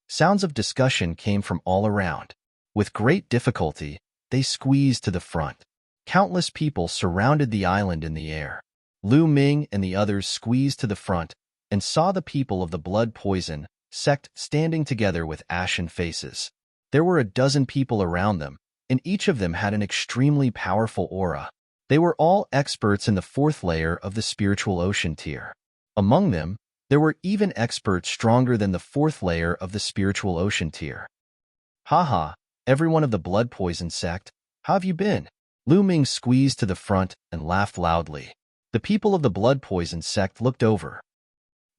Sounds of discussion came from all around. With great difficulty, they squeezed to the front. Countless people surrounded the island in the air. Lu Ming and the others squeezed to the front and saw the people of the blood poison sect standing together with ashen faces. There were a dozen people around them, and each of them had an extremely powerful aura. They were all experts in the fourth layer of the spiritual ocean tier. Among them, there were even experts stronger than the fourth layer of the spiritual ocean tier. Haha, everyone of the blood poison sect, how have you been? Lu Ming squeezed to the front and laughed loudly. The people of the blood poison sect looked over.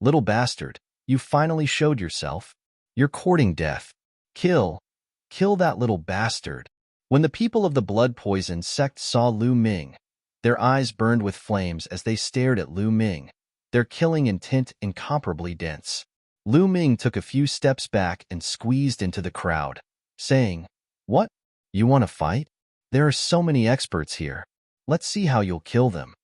Little bastard, you finally showed yourself. You're courting death. Kill that little bastard. When the people of the blood poison sect saw Lu Ming, their eyes burned with flames as they stared at Lu Ming, their killing intent incomparably dense. Lu Ming took a few steps back and squeezed into the crowd, saying, "What? You want to fight? There are so many experts here. Let's see how you'll kill them."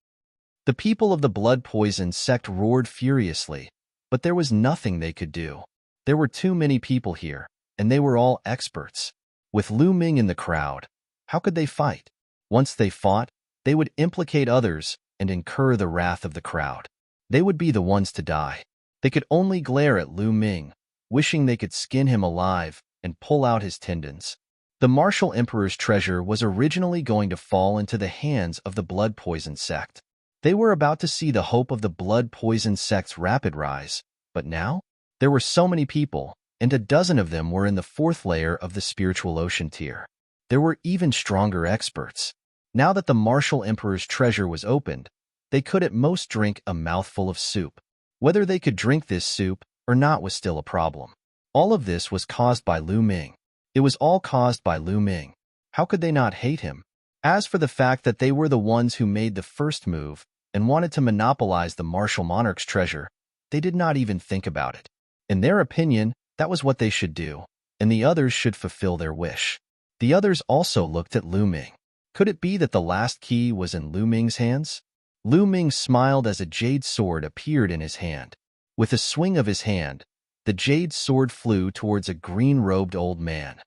The people of the blood poison sect roared furiously, but there was nothing they could do. There were too many people here, and they were all experts. With Lu Ming in the crowd, how could they fight? Once they fought, they would implicate others and incur the wrath of the crowd. They would be the ones to die. They could only glare at Lu Ming, wishing they could skin him alive and pull out his tendons. The Martial Emperor's treasure was originally going to fall into the hands of the blood poison sect. They were about to see the hope of the blood poison sect's rapid rise, but now? There were so many people, and a dozen of them were in the fourth layer of the spiritual ocean tier. There were even stronger experts. Now that the Martial Emperor's treasure was opened, they could at most drink a mouthful of soup. Whether they could drink this soup or not was still a problem. All of this was caused by Lu Ming. It was all caused by Lu Ming. How could they not hate him? As for the fact that they were the ones who made the first move and wanted to monopolize the Martial Monarch's treasure, they did not even think about it. In their opinion, that was what they should do, and the others should fulfill their wish. The others also looked at Lu Ming. Could it be that the last key was in Lu Ming's hands? Lu Ming smiled as a jade sword appeared in his hand. With a swing of his hand, the jade sword flew towards a green-robed old man.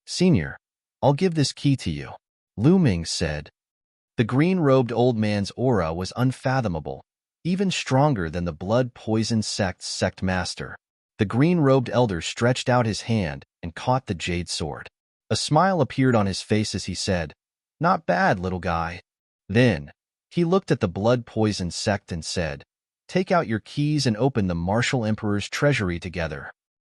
"Senior, I'll give this key to you," Lu Ming said. The green-robed old man's aura was unfathomable, even stronger than the blood poison sect's sect master. The green-robed elder stretched out his hand and caught the jade sword. A smile appeared on his face as he said, "Not bad, little guy." Then, he looked at the blood poison sect and said, "Take out your keys and open the Martial Emperor's treasury together."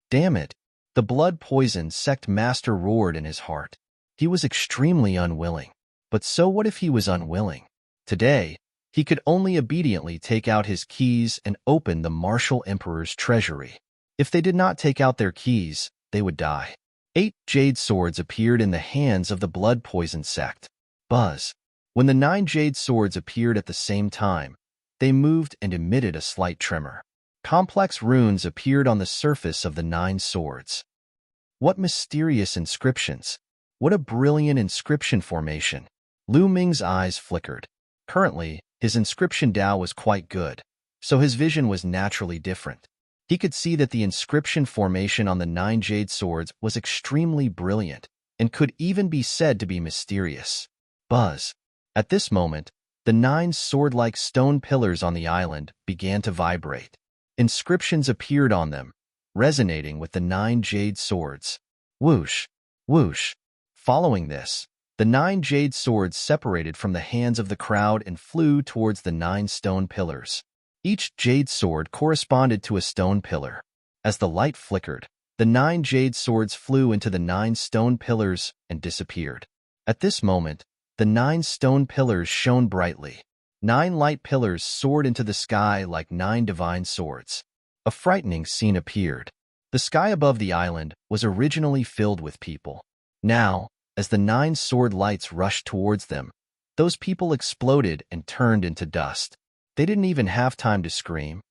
Damn it! The blood poison sect master roared in his heart. He was extremely unwilling. But so what if he was unwilling? Today, he could only obediently take out his keys and open the Martial Emperor's treasury. If they did not take out their keys, they would die. 8 jade swords appeared in the hands of the blood poison sect. Buzz. When the 9 jade swords appeared at the same time, they moved and emitted a slight tremor. Complex runes appeared on the surface of the 9 swords. What mysterious inscriptions! What a brilliant inscription formation! Lu Ming's eyes flickered. Currently, his inscription Dao was quite good, so his vision was naturally different. He could see that the inscription formation on the 9 jade swords was extremely brilliant and could even be said to be mysterious. Buzz. At this moment, the 9 sword-like stone pillars on the island began to vibrate. Inscriptions appeared on them, resonating with the 9 jade swords. Whoosh! Whoosh! Following this, the 9 jade swords separated from the hands of the crowd and flew towards the 9 stone pillars. Each jade sword corresponded to a stone pillar. As the light flickered, the 9 jade swords flew into the 9 stone pillars and disappeared. At this moment, the 9 stone pillars shone brightly. 9 light pillars soared into the sky like 9 divine swords. A frightening scene appeared. The sky above the island was originally filled with people. Now, as the 9 sword lights rushed towards them, those people exploded and turned into dust. They didn't even have time to scream.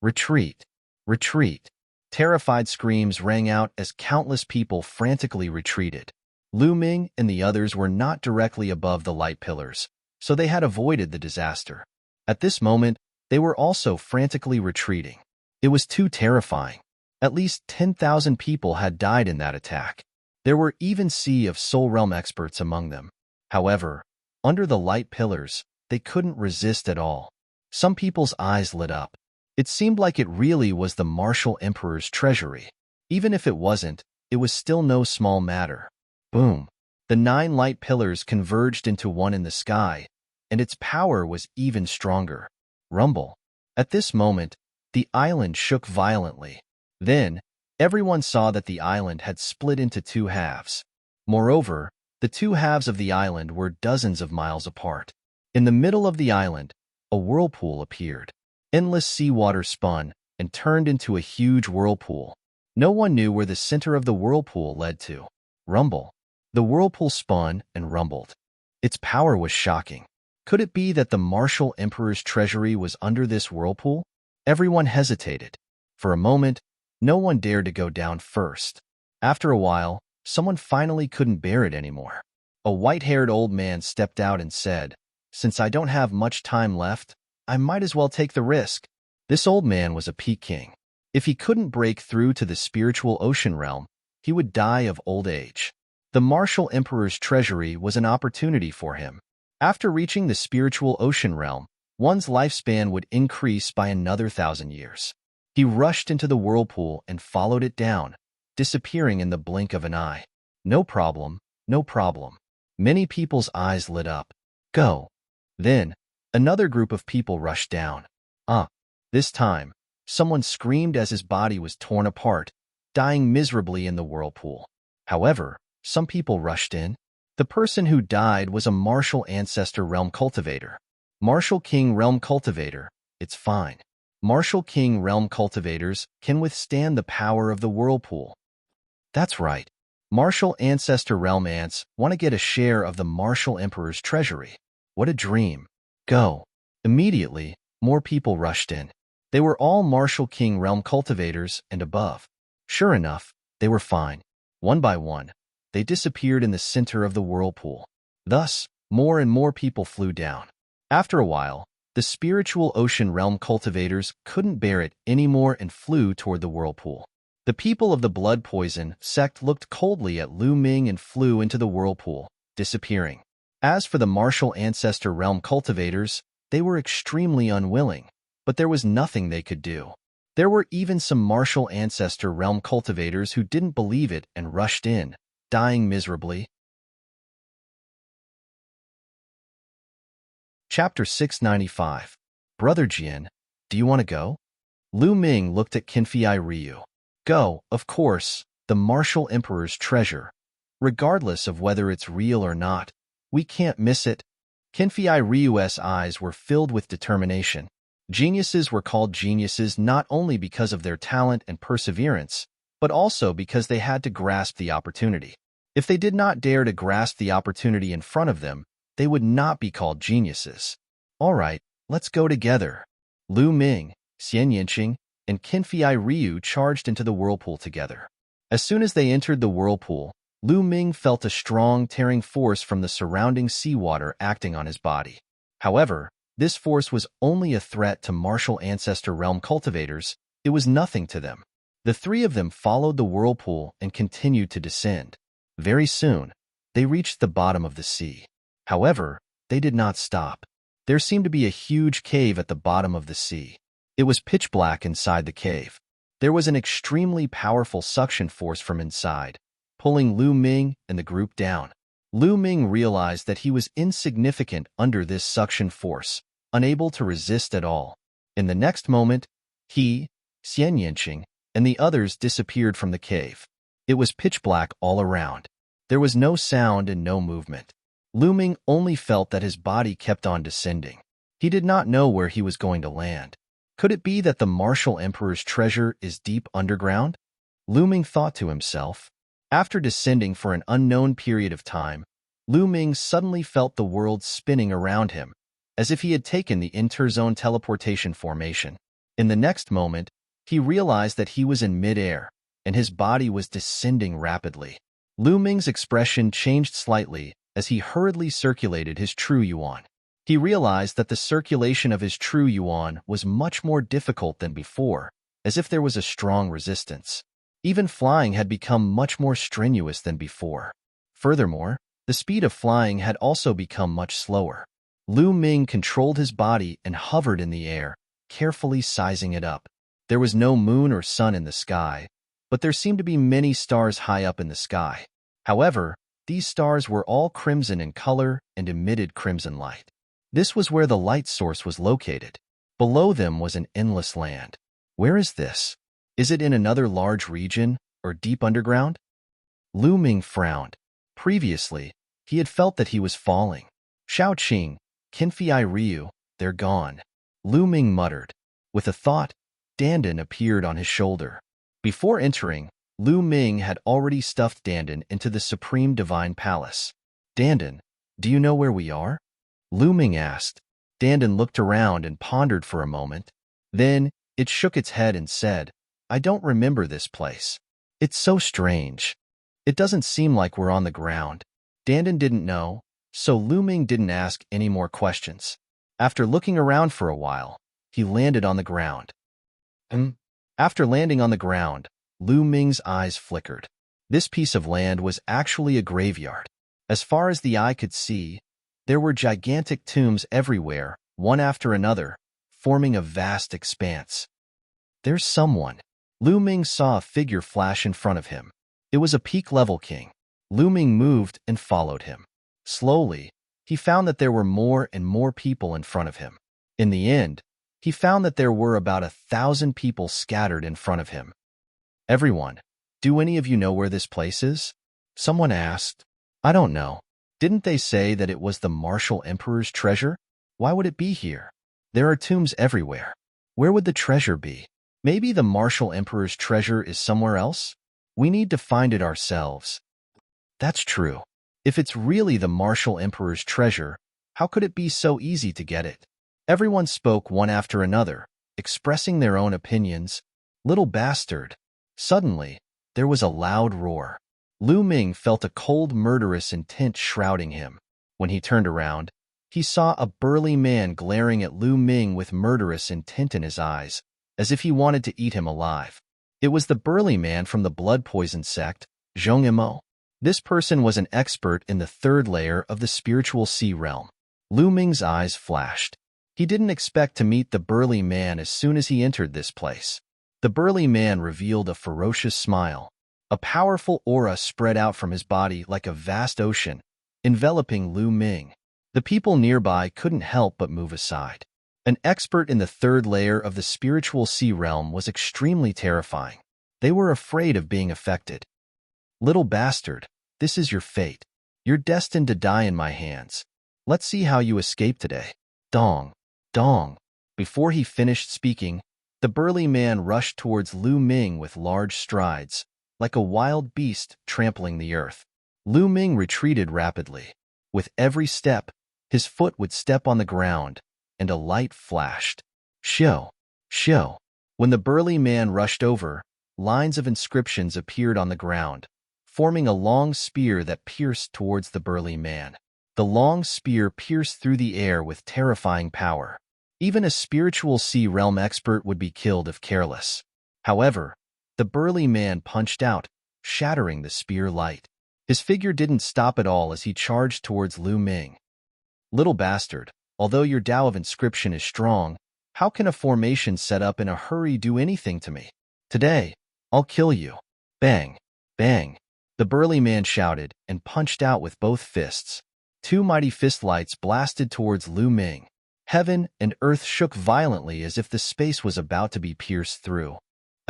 Retreat! Retreat! Terrified screams rang out as countless people frantically retreated. Lu Ming and the others were not directly above the light pillars, so they had avoided the disaster. At this moment, they were also frantically retreating. It was too terrifying. At least 10,000 people had died in that attack. There were even Sea of Soul Realm experts among them. However, under the light pillars, they couldn't resist at all. Some people's eyes lit up. It seemed like it really was the martial emperor's treasury. Even if it wasn't, it was still no small matter. Boom! The 9 light pillars converged into one in the sky, and its power was even stronger. Rumble. At this moment, the island shook violently. Then, everyone saw that the island had split into 2 halves. Moreover, the 2 halves of the island were dozens of miles apart. In the middle of the island, a whirlpool appeared. Endless seawater spun and turned into a huge whirlpool. No one knew where the center of the whirlpool led to. Rumble. The whirlpool spun and rumbled. Its power was shocking. Could it be that the martial emperor's treasury was under this whirlpool? Everyone hesitated. For a moment, no one dared to go down first. After a while, someone finally couldn't bear it anymore. A white-haired old man stepped out and said, "Since I don't have much time left, I might as well take the risk." This old man was a peak king. If he couldn't break through to the spiritual ocean realm, he would die of old age. The martial emperor's treasury was an opportunity for him. After reaching the spiritual ocean realm, one's lifespan would increase by another 1,000 years. He rushed into the whirlpool and followed it down, disappearing in the blink of an eye. No problem, no problem. Many people's eyes lit up. Go. Then, another group of people rushed down. This time, someone screamed as his body was torn apart, dying miserably in the whirlpool. However, some people rushed in. The person who died was a martial ancestor realm cultivator. Martial king realm cultivator, it's fine. Martial king realm cultivators can withstand the power of the whirlpool. That's right. Martial ancestor realm ants want to get a share of the martial emperor's treasury. What a dream. Go. Immediately, more people rushed in. They were all martial king realm cultivators and above. Sure enough, they were fine. One by one, they disappeared in the center of the whirlpool. Thus, more and more people flew down. After a while, the spiritual ocean realm cultivators couldn't bear it anymore and flew toward the whirlpool. The people of the blood poison sect looked coldly at Lu Ming and flew into the whirlpool, disappearing. As for the martial ancestor realm cultivators, they were extremely unwilling, but there was nothing they could do. There were even some martial ancestor realm cultivators who didn't believe it and rushed in, dying miserably. Chapter 695. Brother Jian, do you want to go? Lu Ming looked at Qinfei Ryu. Go, of course, the martial emperor's treasure. Regardless of whether it's real or not, we can't miss it. Qinfei Ryu's eyes were filled with determination. Geniuses were called geniuses not only because of their talent and perseverance, but also because they had to grasp the opportunity. If they did not dare to grasp the opportunity in front of them, they would not be called geniuses. All right, let's go together. Lu Ming, Xian Yinqing, and Qinfei Ryu charged into the whirlpool together. As soon as they entered the whirlpool, Lu Ming felt a strong tearing force from the surrounding seawater acting on his body. However, this force was only a threat to martial ancestor realm cultivators. It was nothing to them. The 3 of them followed the whirlpool and continued to descend. Very soon, they reached the bottom of the sea. However, they did not stop. There seemed to be a huge cave at the bottom of the sea. It was pitch black inside the cave. There was an extremely powerful suction force from inside, pulling Lu Ming and the group down. Lu Ming realized that he was insignificant under this suction force, unable to resist at all. In the next moment, he, Xian Yinqing, and the others disappeared from the cave. It was pitch black all around. There was no sound and no movement. Lu Ming only felt that his body kept on descending. He did not know where he was going to land. Could it be that the martial emperor's treasure is deep underground? Lu Ming thought to himself. After descending for an unknown period of time, Lu Ming suddenly felt the world spinning around him, as if he had taken the interzone teleportation formation. In the next moment, he realized that he was in mid-air, and his body was descending rapidly. Lu Ming's expression changed slightly as he hurriedly circulated his true yuan. He realized that the circulation of his true yuan was much more difficult than before, as if there was a strong resistance. Even flying had become much more strenuous than before. Furthermore, the speed of flying had also become much slower. Lu Ming controlled his body and hovered in the air, carefully sizing it up. There was no moon or sun in the sky, but there seemed to be many stars high up in the sky. However, these stars were all crimson in color and emitted crimson light. This was where the light source was located. Below them was an endless land. Where is this? Is it in another large region or deep underground? Lu Ming frowned. Previously, he had felt that he was falling. Shao Qing, Qinfei Ryu, they're gone. Lu Ming muttered. With a thought, Dandan appeared on his shoulder. Before entering, Lu Ming had already stuffed Dandan into the Supreme Divine Palace. Dandan, do you know where we are? Lu Ming asked. Dandan looked around and pondered for a moment. Then, it shook its head and said, I don't remember this place. It's so strange. It doesn't seem like we're on the ground. Dandan didn't know, so Lu Ming didn't ask any more questions. After looking around for a while, he landed on the ground. After landing on the ground, Lu Ming's eyes flickered. This piece of land was actually a graveyard. As far as the eye could see, there were gigantic tombs everywhere, one after another, forming a vast expanse. There's someone. Lu Ming saw a figure flash in front of him. It was a peak-level king. Lu Ming moved and followed him. Slowly, he found that there were more and more people in front of him. In the end, he found that there were about 1,000 people scattered in front of him. Everyone, do any of you know where this place is? Someone asked. I don't know. Didn't they say that it was the Martial Emperor's treasure? Why would it be here? There are tombs everywhere. Where would the treasure be? Maybe the Martial Emperor's treasure is somewhere else? We need to find it ourselves. That's true. If it's really the Martial Emperor's treasure, how could it be so easy to get it? Everyone spoke one after another, expressing their own opinions. Little bastard. Suddenly, there was a loud roar. Lu Ming felt a cold, murderous intent shrouding him. When he turned around, he saw a burly man glaring at Lu Ming with murderous intent in his eyes, as if he wanted to eat him alive. It was the burly man from the blood poison sect, Zhong Imo. This person was an expert in the third layer of the spiritual sea realm. Lu Ming's eyes flashed. He didn't expect to meet the burly man as soon as he entered this place. The burly man revealed a ferocious smile. A powerful aura spread out from his body like a vast ocean, enveloping Lu Ming. The people nearby couldn't help but move aside. An expert in the third layer of the spiritual sea realm was extremely terrifying. They were afraid of being affected. Little bastard, this is your fate. You're destined to die in my hands. Let's see how you escape today. Dong, dong. Before he finished speaking, the burly man rushed towards Lu Ming with large strides, like a wild beast trampling the earth. Lu Ming retreated rapidly. With every step, his foot would step on the ground, and a light flashed. Shio, shio. When the burly man rushed over, lines of inscriptions appeared on the ground, forming a long spear that pierced towards the burly man. The long spear pierced through the air with terrifying power. Even a spiritual sea realm expert would be killed if careless. However, the burly man punched out, shattering the spear light. His figure didn't stop at all as he charged towards Lu Ming. Little bastard, although your Tao of inscription is strong, how can a formation set up in a hurry do anything to me? Today, I'll kill you. Bang, bang. The burly man shouted and punched out with both fists. Two mighty fist lights blasted towards Lu Ming. Heaven and earth shook violently as if the space was about to be pierced through.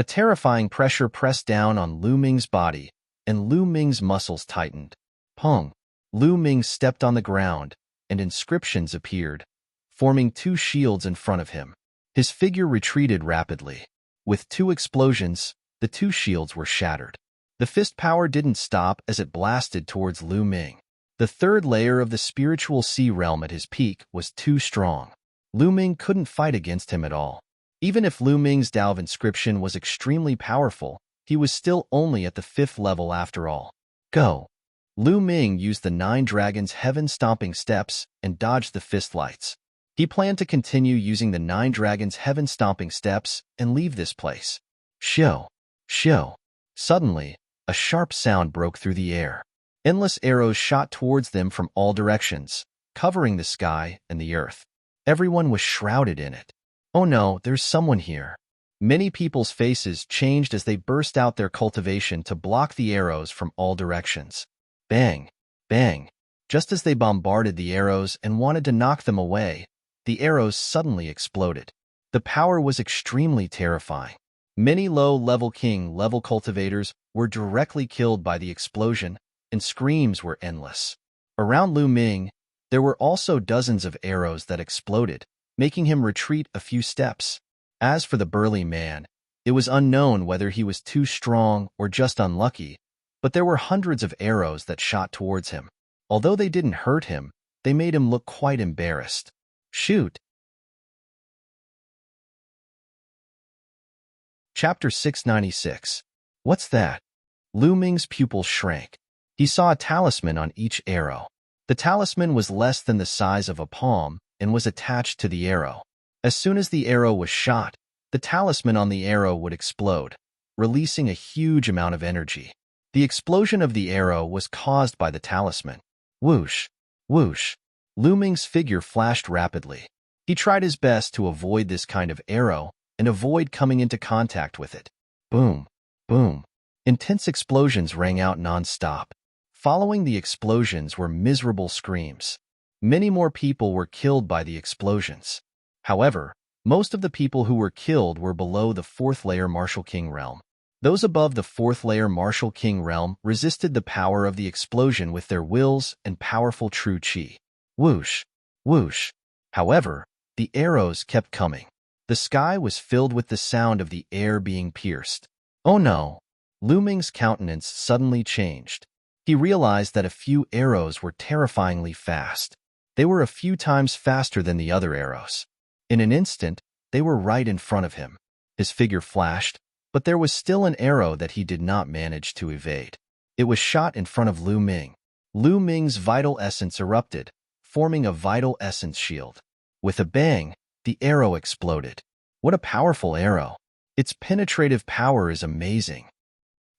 A terrifying pressure pressed down on Lu Ming's body, and Lu Ming's muscles tightened. Pong! Lu Ming stepped on the ground, and inscriptions appeared, forming two shields in front of him. His figure retreated rapidly. With two explosions, the two shields were shattered. The fist power didn't stop as it blasted towards Lu Ming. The third layer of the spiritual sea realm at his peak was too strong. Lu Ming couldn't fight against him at all. Even if Lu Ming's Tao of inscription was extremely powerful, he was still only at the 5th level after all. Go! Lu Ming used the 9 dragons' heaven-stomping steps and dodged the fist lights. He planned to continue using the 9 dragons' heaven-stomping steps and leave this place. Shio! Shio! Suddenly, a sharp sound broke through the air. Endless arrows shot towards them from all directions, covering the sky and the earth. Everyone was shrouded in it. Oh no, there's someone here. Many people's faces changed as they burst out their cultivation to block the arrows from all directions. Bang! Bang! Just as they bombarded the arrows and wanted to knock them away, the arrows suddenly exploded. The power was extremely terrifying. Many low-level king-level cultivators were directly killed by the explosion, and screams were endless. Around Lu Ming, there were also dozens of arrows that exploded, making him retreat a few steps. As for the burly man, it was unknown whether he was too strong or just unlucky, but there were hundreds of arrows that shot towards him. Although they didn't hurt him, they made him look quite embarrassed. Shoot! Chapter 696. What's that? Lu Ming's pupils shrank. He saw a talisman on each arrow. The talisman was less than the size of a palm and was attached to the arrow. As soon as the arrow was shot, the talisman on the arrow would explode, releasing a huge amount of energy. The explosion of the arrow was caused by the talisman. Whoosh! Whoosh! Lu Ming's figure flashed rapidly. He tried his best to avoid this kind of arrow and avoid coming into contact with it. Boom! Boom! Intense explosions rang out non-stop. Following the explosions were miserable screams. Many more people were killed by the explosions. However, most of the people who were killed were below the 4th layer Martial King realm. Those above the 4th layer Martial King realm resisted the power of the explosion with their wills and powerful true chi. Whoosh! Whoosh! However, the arrows kept coming. The sky was filled with the sound of the air being pierced. Oh no! Lu Ming's countenance suddenly changed. He realized that a few arrows were terrifyingly fast. They were a few times faster than the other arrows. In an instant, they were right in front of him. His figure flashed, but there was still an arrow that he did not manage to evade. It was shot in front of Lu Ming. Lu Ming's vital essence erupted, forming a vital essence shield. With a bang, the arrow exploded. What a powerful arrow! Its penetrative power is amazing.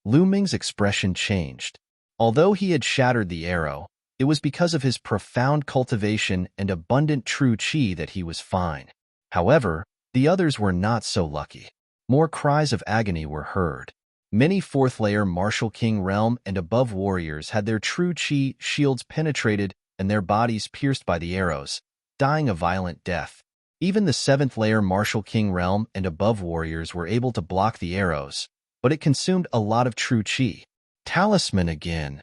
Lu Ming's expression changed. Although he had shattered the arrow, it was because of his profound cultivation and abundant true chi that he was fine. However, the others were not so lucky. More cries of agony were heard. Many 4th layer Martial King realm and above warriors had their true chi shields penetrated and their bodies pierced by the arrows, dying a violent death. Even the 7th layer Martial King realm and above warriors were able to block the arrows, but it consumed a lot of true chi. Talisman again.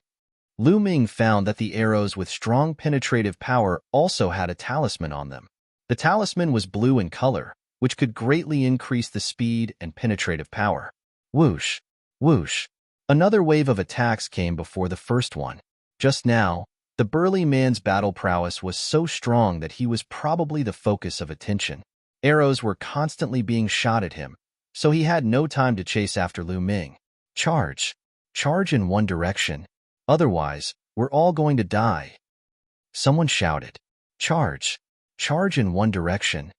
Lu Ming found that the arrows with strong penetrative power also had a talisman on them. The talisman was blue in color, which could greatly increase the speed and penetrative power. Whoosh! Whoosh! Another wave of attacks came before the first one. Just now, the burly man's battle prowess was so strong that he was probably the focus of attention. Arrows were constantly being shot at him, so he had no time to chase after Lu Ming. Charge! Charge in one direction. Otherwise, we're all going to die. Someone shouted. Charge! Charge in one direction.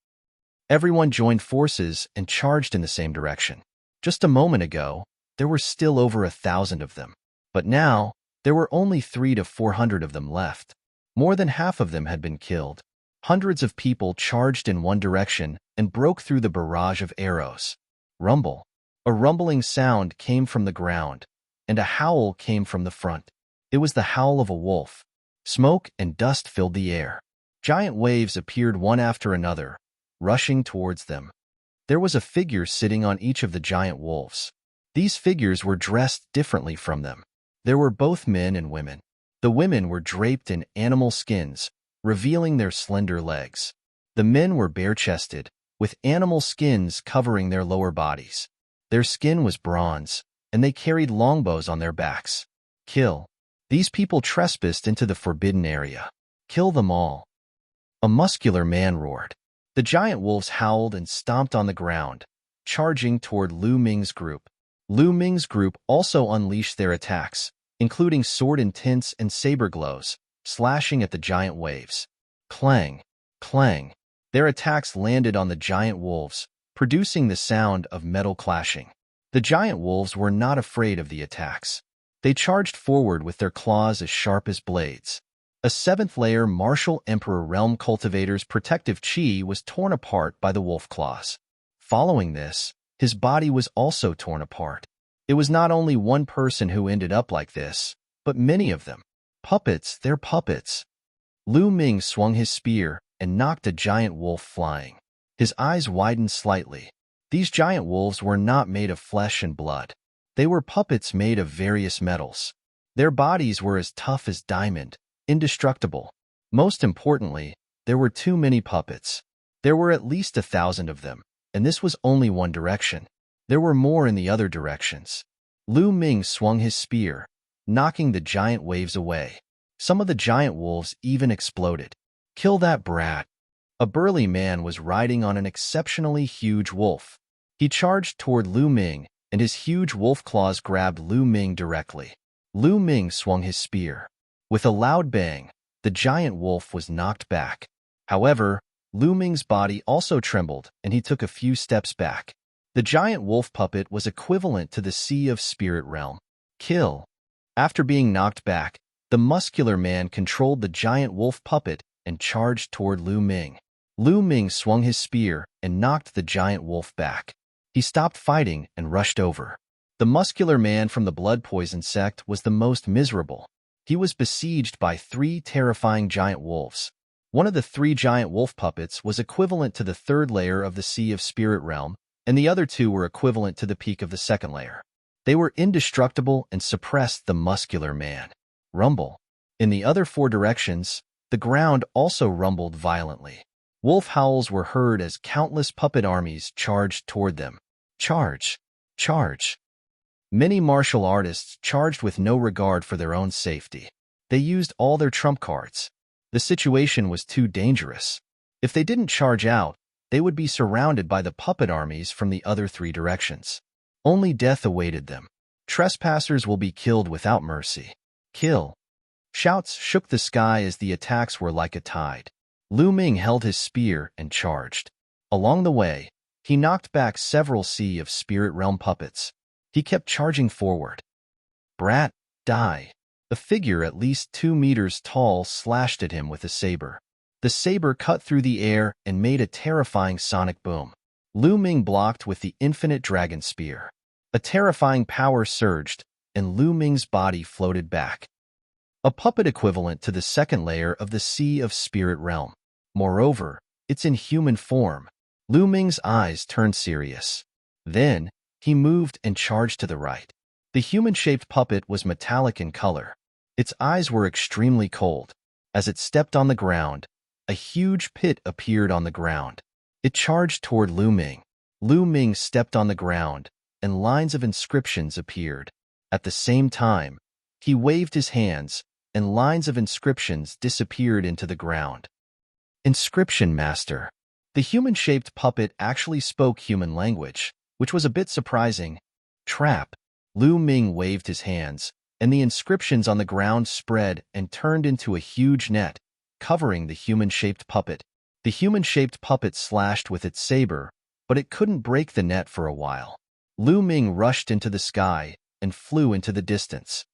Everyone joined forces and charged in the same direction. Just a moment ago, there were still over 1,000 of them. But now, there were only 300 to 400 of them left. More than half of them had been killed. Hundreds of people charged in one direction and broke through the barrage of arrows. Rumble. A rumbling sound came from the ground, and a howl came from the front. It was the howl of a wolf. Smoke and dust filled the air. Giant waves appeared one after another, rushing towards them. There was a figure sitting on each of the giant wolves. These figures were dressed differently from them. There were both men and women. The women were draped in animal skins, revealing their slender legs. The men were bare-chested, with animal skins covering their lower bodies. Their skin was bronze, and they carried longbows on their backs. Kill. These people trespassed into the forbidden area. Kill them all. A muscular man roared. The giant wolves howled and stomped on the ground, charging toward Lu Ming's group. Lu Ming's group also unleashed their attacks, including sword intents and saber glows, slashing at the giant waves. Clang, clang. Their attacks landed on the giant wolves, producing the sound of metal clashing. The giant wolves were not afraid of the attacks. They charged forward with their claws as sharp as blades. A seventh-layer Martial Emperor Realm Cultivator's protective chi was torn apart by the wolf claws. Following this, his body was also torn apart. It was not only one person who ended up like this, but many of them. Puppets, they're puppets. Lu Ming swung his spear and knocked a giant wolf flying. His eyes widened slightly. These giant wolves were not made of flesh and blood. They were puppets made of various metals. Their bodies were as tough as diamond, indestructible. Most importantly, there were too many puppets. There were at least 1,000 of them, and this was only one direction. There were more in the other directions. Lu Ming swung his spear, knocking the giant waves away. Some of the giant wolves even exploded. Kill that brat. A burly man was riding on an exceptionally huge wolf. He charged toward Lu Ming, and his huge wolf claws grabbed Lu Ming directly. Lu Ming swung his spear. With a loud bang, the giant wolf was knocked back. However, Lu Ming's body also trembled, and he took a few steps back. The giant wolf puppet was equivalent to the Sea of Spirit Realm. Kill. After being knocked back, the muscular man controlled the giant wolf puppet and charged toward Lu Ming. Lu Ming swung his spear and knocked the giant wolf back. He stopped fighting and rushed over. The muscular man from the blood poison sect was the most miserable. He was besieged by 3 terrifying giant wolves. One of the 3 giant wolf puppets was equivalent to the 3rd layer of the Sea of Spirit Realm, and the other 2 were equivalent to the peak of the 2nd layer. They were indestructible and suppressed the muscular man. Rumble. In the other 4 directions, the ground also rumbled violently. Wolf howls were heard as countless puppet armies charged toward them. Charge! Charge! Many martial artists charged with no regard for their own safety. They used all their trump cards. The situation was too dangerous. If they didn't charge out, they would be surrounded by the puppet armies from the other 3 directions. Only death awaited them. Trespassers will be killed without mercy. Kill! Shouts shook the sky as the attacks were like a tide. Lu Ming held his spear and charged. Along the way, he knocked back several Sea of Spirit Realm puppets. He kept charging forward. Brat, die. A figure at least 2 meters tall slashed at him with a saber. The saber cut through the air and made a terrifying sonic boom. Lu Ming blocked with the infinite dragon spear. A terrifying power surged, and Lu Ming's body floated back. A puppet equivalent to the 2nd layer of the Sea of Spirit Realm. Moreover, it's in human form. Lu Ming's eyes turned serious. Then, he moved and charged to the right. The human-shaped puppet was metallic in color. Its eyes were extremely cold. As it stepped on the ground, a huge pit appeared on the ground. It charged toward Lu Ming. Lu Ming stepped on the ground, and lines of inscriptions appeared. At the same time, he waved his hands, and lines of inscriptions disappeared into the ground. Inscription Master. The human-shaped puppet actually spoke human language, which was a bit surprising. Trap. Lu Ming waved his hands, and the inscriptions on the ground spread and turned into a huge net, covering the human-shaped puppet. The human-shaped puppet slashed with its saber, but it couldn't break the net for a while. Lu Ming rushed into the sky and flew into the distance.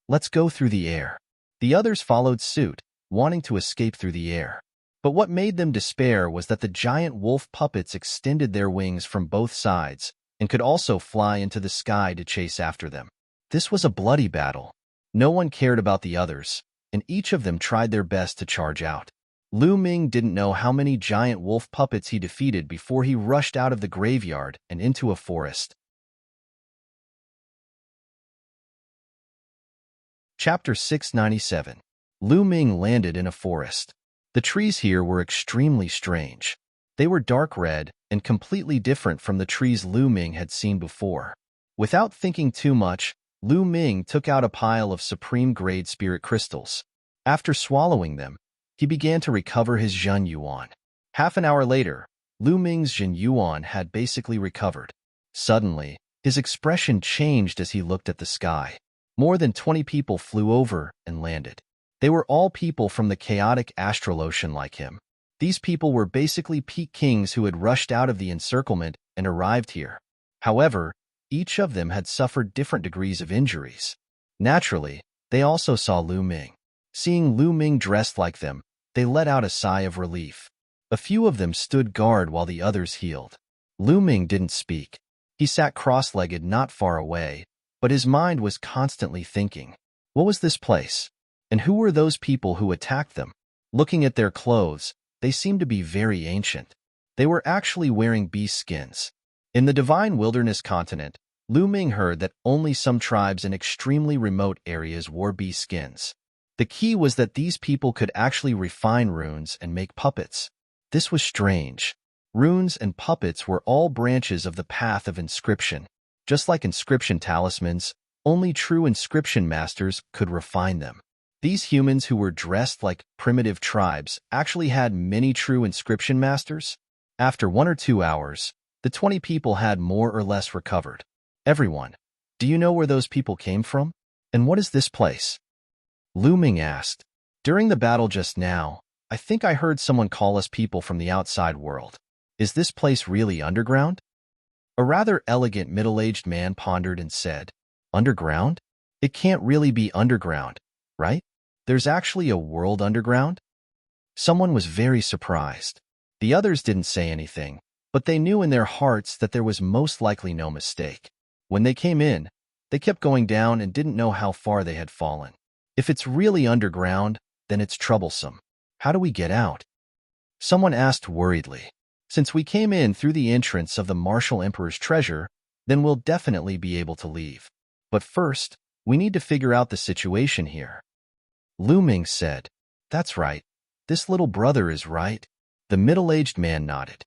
Let's go through the air. The others followed suit, wanting to escape through the air. But what made them despair was that the giant wolf puppets extended their wings from both sides and could also fly into the sky to chase after them. This was a bloody battle. No one cared about the others, and each of them tried their best to charge out. Lu Ming didn't know how many giant wolf puppets he defeated before he rushed out of the graveyard and into a forest. Chapter 697. Lu Ming landed in a forest. The trees here were extremely strange. They were dark red and completely different from the trees Lu Ming had seen before. Without thinking too much, Lu Ming took out a pile of supreme-grade spirit crystals. After swallowing them, he began to recover his Zhen Yuan. Half an hour later, Lu Ming's Zhen Yuan had basically recovered. Suddenly, his expression changed as he looked at the sky. More than 20 people flew over and landed. They were all people from the chaotic astral ocean like him. These people were basically peak kings who had rushed out of the encirclement and arrived here. However, each of them had suffered different degrees of injuries. Naturally, they also saw Lu Ming. Seeing Lu Ming dressed like them, they let out a sigh of relief. A few of them stood guard while the others healed. Lu Ming didn't speak. He sat cross-legged not far away, but his mind was constantly thinking, what was this place? And who were those people who attacked them? Looking at their clothes, they seemed to be very ancient. They were actually wearing beast skins. In the Divine Wilderness continent, Lu Ming heard that only some tribes in extremely remote areas wore beast skins. The key was that these people could actually refine runes and make puppets. This was strange. Runes and puppets were all branches of the path of inscription. Just like inscription talismans, only true inscription masters could refine them. These humans who were dressed like primitive tribes actually had many true inscription masters. After 1 or 2 hours, the 20 people had more or less recovered. Everyone, do you know where those people came from? And what is this place? Lu Ming asked. During the battle just now, I think I heard someone call us people from the outside world. Is this place really underground? A rather elegant middle-aged man pondered and said, Underground? It can't really be underground, right? There's actually a world underground? Someone was very surprised. The others didn't say anything, but they knew in their hearts that there was most likely no mistake. When they came in, they kept going down and didn't know how far they had fallen. If it's really underground, then it's troublesome. How do we get out? Someone asked worriedly. Since we came in through the entrance of the Martial Emperor's treasure, then we'll definitely be able to leave. But first, we need to figure out the situation here. Lu Ming said, That's right. This little brother is right. The middle-aged man nodded.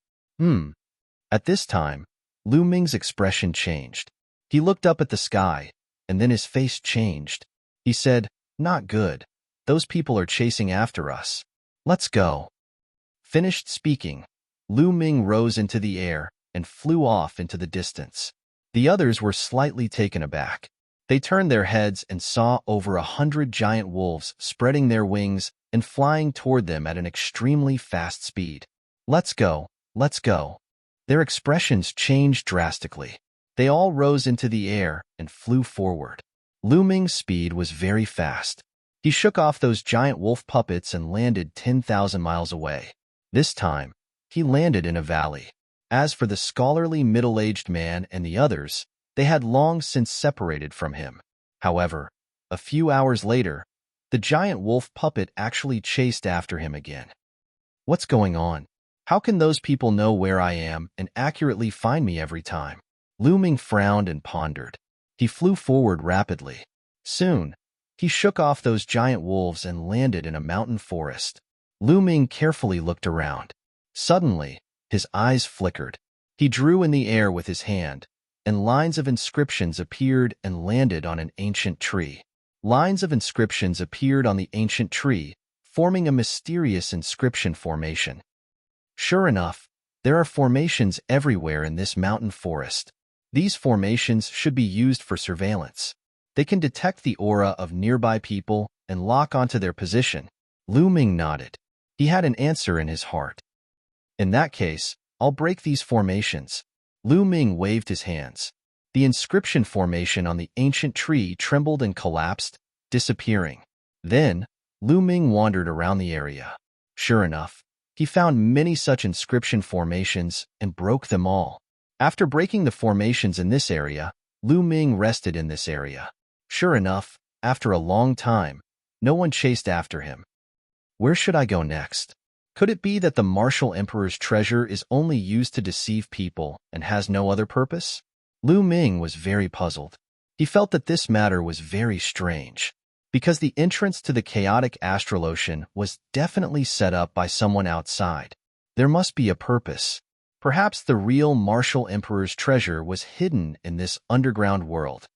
At this time, Lu Ming's expression changed. He looked up at the sky, and then his face changed. He said, Not good. Those people are chasing after us. Let's go. Finished speaking, Lu Ming rose into the air and flew off into the distance. The others were slightly taken aback. They turned their heads and saw over 100 giant wolves spreading their wings and flying toward them at an extremely fast speed. Let's go, let's go. Their expressions changed drastically. They all rose into the air and flew forward. Lu Ming's speed was very fast. He shook off those giant wolf puppets and landed 10,000 miles away. This time, he landed in a valley. As for the scholarly middle-aged man and the others, they had long since separated from him. However, a few hours later, the giant wolf puppet actually chased after him again. What's going on? How can those people know where I am and accurately find me every time? Lu Ming frowned and pondered. He flew forward rapidly. Soon, he shook off those giant wolves and landed in a mountain forest. Lu Ming carefully looked around. Suddenly, his eyes flickered. He drew in the air with his hand, and lines of inscriptions appeared and landed on an ancient tree. Lines of inscriptions appeared on the ancient tree, forming a mysterious inscription formation. Sure enough, there are formations everywhere in this mountain forest. These formations should be used for surveillance. They can detect the aura of nearby people and lock onto their position. Lu Ming nodded. He had an answer in his heart. In that case, I'll break these formations. Lu Ming waved his hands. The inscription formation on the ancient tree trembled and collapsed, disappearing. Then, Lu Ming wandered around the area. Sure enough, he found many such inscription formations and broke them all. After breaking the formations in this area, Lu Ming rested in this area. Sure enough, after a long time, no one chased after him. Where should I go next? Could it be that the Martial Emperor's treasure is only used to deceive people and has no other purpose? Lu Ming was very puzzled. He felt that this matter was very strange, because the entrance to the chaotic astral ocean was definitely set up by someone outside. There must be a purpose. Perhaps the real Martial Emperor's treasure was hidden in this underground world.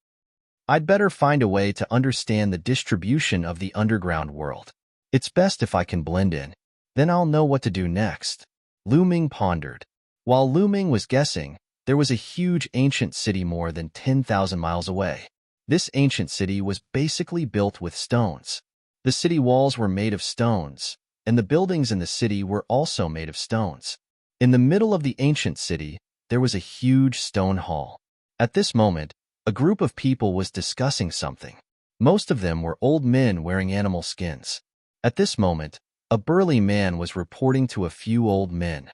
I'd better find a way to understand the distribution of the underground world. It's best if I can blend in. Then I'll know what to do next. Lu Ming pondered. While Lu Ming was guessing, there was a huge ancient city more than 10,000 miles away. This ancient city was basically built with stones. The city walls were made of stones, and the buildings in the city were also made of stones. In the middle of the ancient city, there was a huge stone hall. At this moment, a group of people was discussing something. Most of them were old men wearing animal skins. At this moment, a burly man was reporting to a few old men.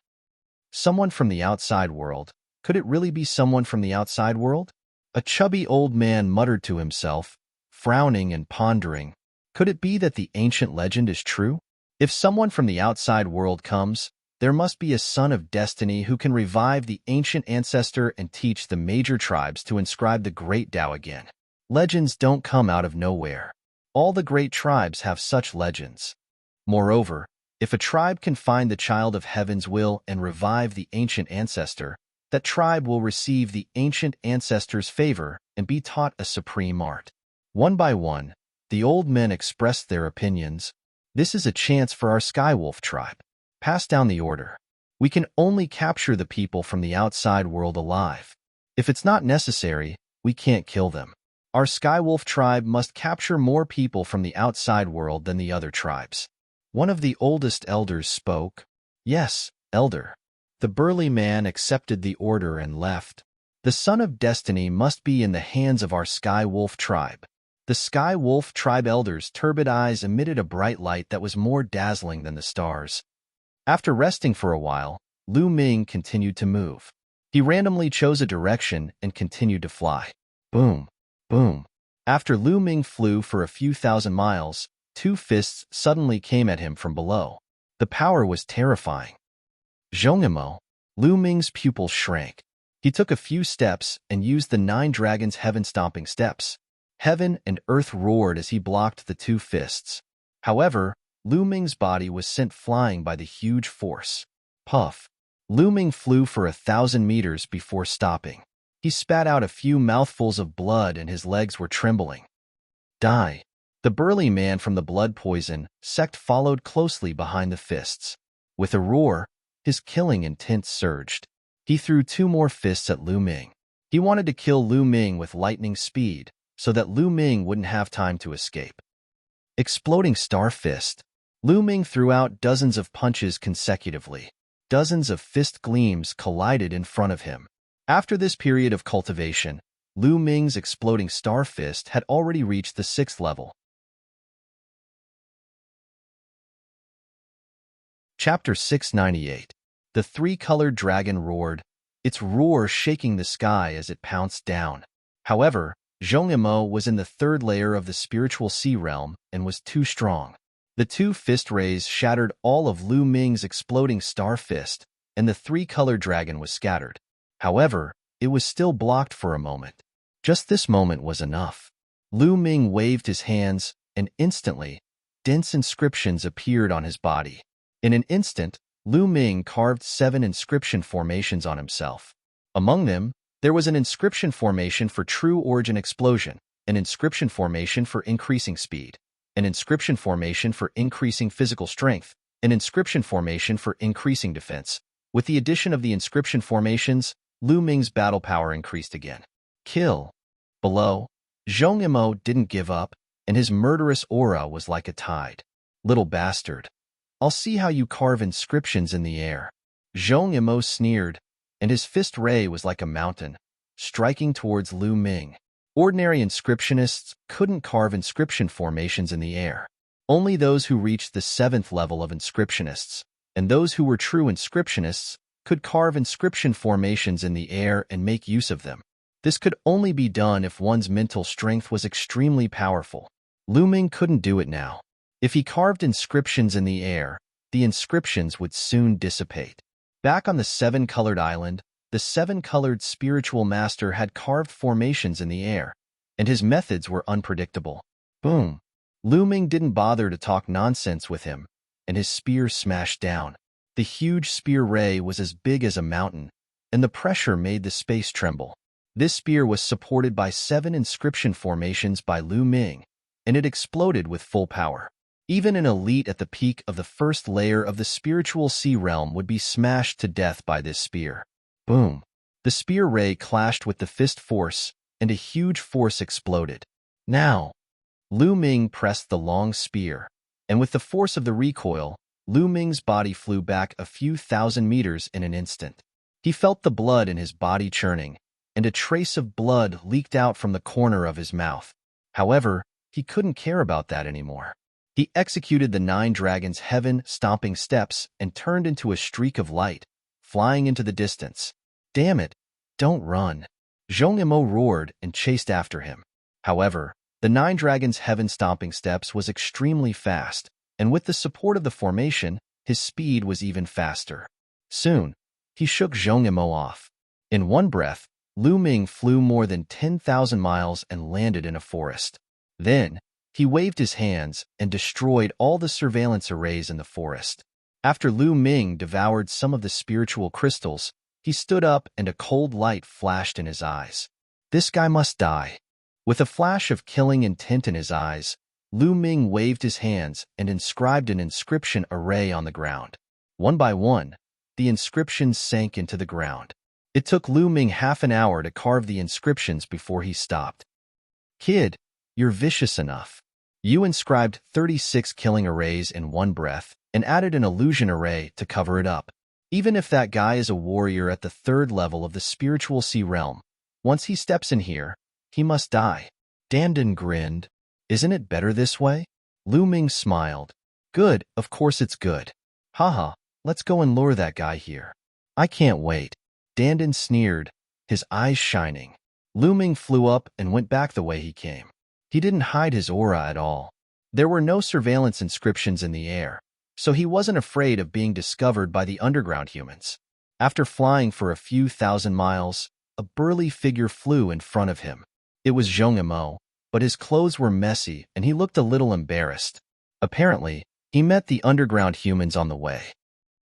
Someone from the outside world. Could it really be someone from the outside world? A chubby old man muttered to himself, frowning and pondering. Could it be that the ancient legend is true? If someone from the outside world comes, there must be a son of destiny who can revive the ancient ancestor and teach the major tribes to inscribe the great Tao again. Legends don't come out of nowhere. All the great tribes have such legends. Moreover, if a tribe can find the child of heaven's will and revive the ancient ancestor, that tribe will receive the ancient ancestor's favor and be taught a supreme art. One by one, the old men expressed their opinions. This is a chance for our Skywolf tribe. Pass down the order. We can only capture the people from the outside world alive. If it's not necessary, we can't kill them. Our Skywolf tribe must capture more people from the outside world than the other tribes. One of the oldest elders spoke. Yes, elder. The burly man accepted the order and left. The son of destiny must be in the hands of our Skywolf tribe. The Skywolf tribe elder's turbid eyes emitted a bright light that was more dazzling than the stars. After resting for a while, Lu Ming continued to move. He randomly chose a direction and continued to fly. Boom, boom. After Lu Ming flew for a few thousand miles, two fists suddenly came at him from below. The power was terrifying. Zhongimo, Lu Ming's pupils shrank. He took a few steps and used the 9 dragons' heaven-stomping steps. Heaven and earth roared as he blocked the two fists. However, Lu Ming's body was sent flying by the huge force. Puff. Lu Ming flew for 1,000 meters before stopping. He spat out a few mouthfuls of blood and his legs were trembling. Die. The burly man from the blood poison sect followed closely behind the fists. With a roar, his killing intent surged. He threw 2 more fists at Lu Ming. He wanted to kill Lu Ming with lightning speed, so that Lu Ming wouldn't have time to escape. Exploding Star Fist. Lu Ming threw out dozens of punches consecutively. Dozens of fist gleams collided in front of him. After this period of cultivation, Lu Ming's exploding Star Fist had already reached the 6th level. Chapter 698. The 3-colored dragon roared, its roar shaking the sky as it pounced down. However, Zhongimo was in the 3rd layer of the spiritual sea realm and was too strong. The 2 fist rays shattered all of Lu Ming's exploding Star Fist, and the 3-colored dragon was scattered. However, it was still blocked for a moment. Just this moment was enough. Lu Ming waved his hands, and instantly, dense inscriptions appeared on his body. In an instant, Lu Ming carved 7 inscription formations on himself. Among them, there was an inscription formation for true origin explosion, an inscription formation for increasing speed, an inscription formation for increasing physical strength, an inscription formation for increasing defense. With the addition of the inscription formations, Lu Ming's battle power increased again. Kill. Below, Zhongimo didn't give up, and his murderous aura was like a tide. Little bastard. I'll see how you carve inscriptions in the air. Zhongimo sneered, and his fist ray was like a mountain, striking towards Lu Ming. Ordinary inscriptionists couldn't carve inscription formations in the air. Only those who reached the 7th level of inscriptionists, and those who were true inscriptionists, could carve inscription formations in the air and make use of them. This could only be done if one's mental strength was extremely powerful. Lu Ming couldn't do it now. If he carved inscriptions in the air, the inscriptions would soon dissipate. Back on the 7-colored island, the 7-colored spiritual master had carved formations in the air, and his methods were unpredictable. Boom! Lu Ming didn't bother to talk nonsense with him, and his spear smashed down. The huge spear ray was as big as a mountain, and the pressure made the space tremble. This spear was supported by 7 inscription formations by Lu Ming, and it exploded with full power. Even an elite at the peak of the 1st layer of the spiritual sea realm would be smashed to death by this spear. Boom! The spear ray clashed with the fist force, and a huge force exploded. Now, Lu Ming pressed the long spear, and with the force of the recoil, Lu Ming's body flew back a few thousand meters in an instant. He felt the blood in his body churning, and a trace of blood leaked out from the corner of his mouth. However, he couldn't care about that anymore. He executed the 9 dragons' heaven-stomping steps and turned into a streak of light, flying into the distance. Damn it, don't run. Zhong Yimou roared and chased after him. However, the 9 dragons' heaven-stomping steps was extremely fast, and with the support of the formation, his speed was even faster. Soon, he shook Zhong Yimou off. In one breath, Lu Ming flew more than 10,000 miles and landed in a forest. Then, he waved his hands and destroyed all the surveillance arrays in the forest. After Lu Ming devoured some of the spiritual crystals, he stood up and a cold light flashed in his eyes. This guy must die. With a flash of killing intent in his eyes, Lu Ming waved his hands and inscribed an inscription array on the ground. One by one, the inscriptions sank into the ground. It took Lu Ming half an hour to carve the inscriptions before he stopped. Kid, you're vicious enough. You inscribed 36 killing arrays in one breath and added an illusion array to cover it up. Even if that guy is a warrior at the 3rd level of the spiritual sea realm, once he steps in here, he must die. Dandan grinned. Isn't it better this way? Lu Ming smiled. Good, of course it's good. Haha, let's go and lure that guy here. I can't wait. Dandan sneered, his eyes shining. Lu Ming flew up and went back the way he came. He didn't hide his aura at all. There were no surveillance inscriptions in the air, so he wasn't afraid of being discovered by the underground humans. After flying for a few thousand miles, a burly figure flew in front of him. It was Zhong Yimou, but his clothes were messy and he looked a little embarrassed. Apparently, he met the underground humans on the way.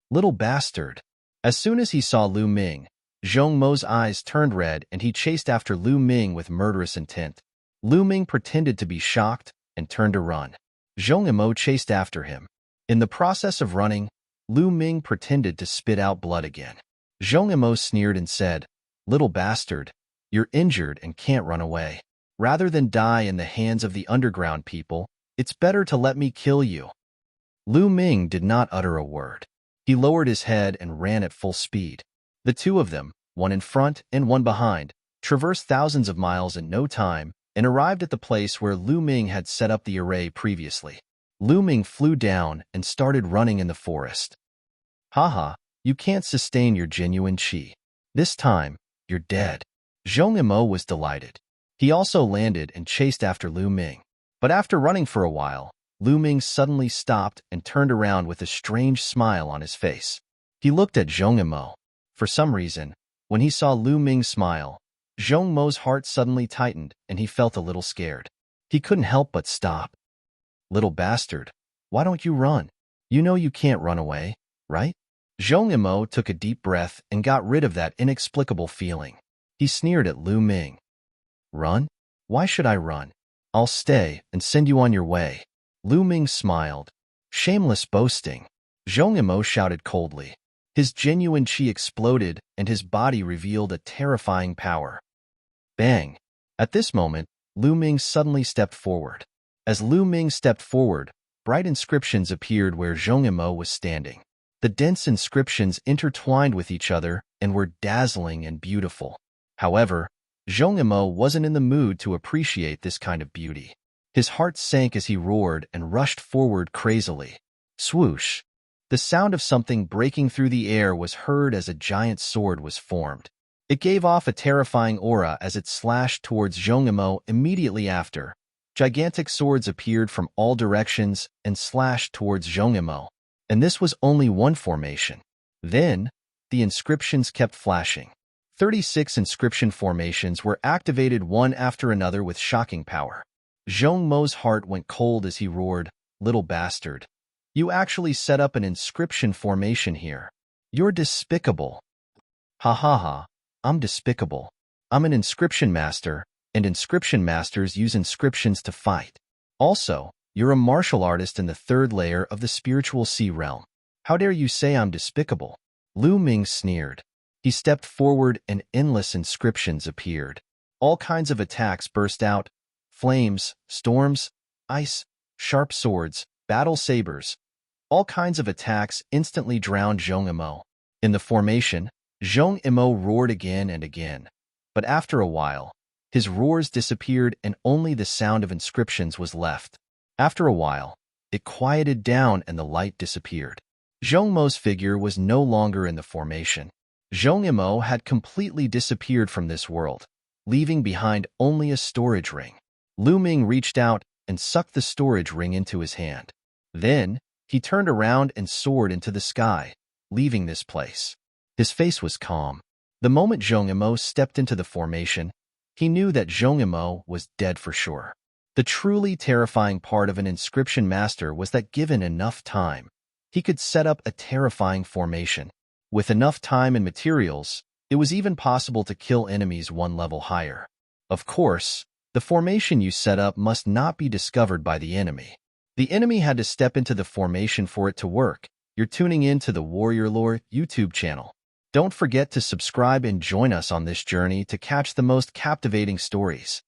Little bastard. As soon as he saw Lu Ming, Zhong Yimou's eyes turned red and he chased after Lu Ming with murderous intent. Lu Ming pretended to be shocked and turned to run. Zhong Yimou chased after him. In the process of running, Lu Ming pretended to spit out blood again. Zhong Yimou sneered and said, Little bastard, you're injured and can't run away. Rather than die in the hands of the underground people, it's better to let me kill you. Lu Ming did not utter a word. He lowered his head and ran at full speed. The two of them, one in front and one behind, traversed thousands of miles in no time and arrived at the place where Lu Ming had set up the array previously. Lu Ming flew down and started running in the forest. Haha, you can't sustain your genuine chi. This time, you're dead. Zhong Yimou was delighted. He also landed and chased after Lu Ming. But after running for a while, Lu Ming suddenly stopped and turned around with a strange smile on his face. He looked at Zhong Yimou. For some reason, when he saw Lu Ming smile, Zhong Yimou's heart suddenly tightened and he felt a little scared. He couldn't help but stop. Little bastard, why don't you run? You know you can't run away, right? Zhong Yimou took a deep breath and got rid of that inexplicable feeling. He sneered at Lu Ming. Run? Why should I run? I'll stay and send you on your way. Lu Ming smiled. Shameless boasting. Zhong Yimou shouted coldly. His genuine chi exploded and his body revealed a terrifying power. Bang! At this moment, Lu Ming suddenly stepped forward. As Lu Ming stepped forward, bright inscriptions appeared where Zhong Yimou was standing. The dense inscriptions intertwined with each other and were dazzling and beautiful. However, Zhong Yimou wasn't in the mood to appreciate this kind of beauty. His heart sank as he roared and rushed forward crazily. Swoosh! The sound of something breaking through the air was heard as a giant sword was formed. It gave off a terrifying aura as it slashed towards Zhong Yimou immediately after. Gigantic swords appeared from all directions and slashed towards Zhong Yimou. And this was only one formation. Then, the inscriptions kept flashing. 36 inscription formations were activated one after another with shocking power. Zhong Yimou's heart went cold as he roared, Little bastard. You actually set up an inscription formation here. You're despicable. Ha ha ha, I'm despicable. I'm an inscription master, and inscription masters use inscriptions to fight. Also, you're a martial artist in the 3rd layer of the spiritual sea realm. How dare you say I'm despicable? Lu Ming sneered. He stepped forward and endless inscriptions appeared. All kinds of attacks burst out: flames, storms, ice, sharp swords, battle sabers. All kinds of attacks instantly drowned Zhong Imo. In the formation, Zhong Imo roared again and again. But after a while, his roars disappeared and only the sound of inscriptions was left. After a while, it quieted down and the light disappeared. Zhong Mo's figure was no longer in the formation. Zhong Imo had completely disappeared from this world, leaving behind only a storage ring. Lu Ming reached out and sucked the storage ring into his hand. Then, he turned around and soared into the sky, leaving this place. His face was calm. The moment Zhong Imo stepped into the formation, he knew that Zhong Imo was dead for sure. The truly terrifying part of an inscription master was that given enough time, he could set up a terrifying formation. With enough time and materials, it was even possible to kill enemies one level higher. Of course, the formation you set up must not be discovered by the enemy. The enemy had to step into the formation for it to work. You're tuning in to the Warrior Lore YouTube channel. Don't forget to subscribe and join us on this journey to catch the most captivating stories.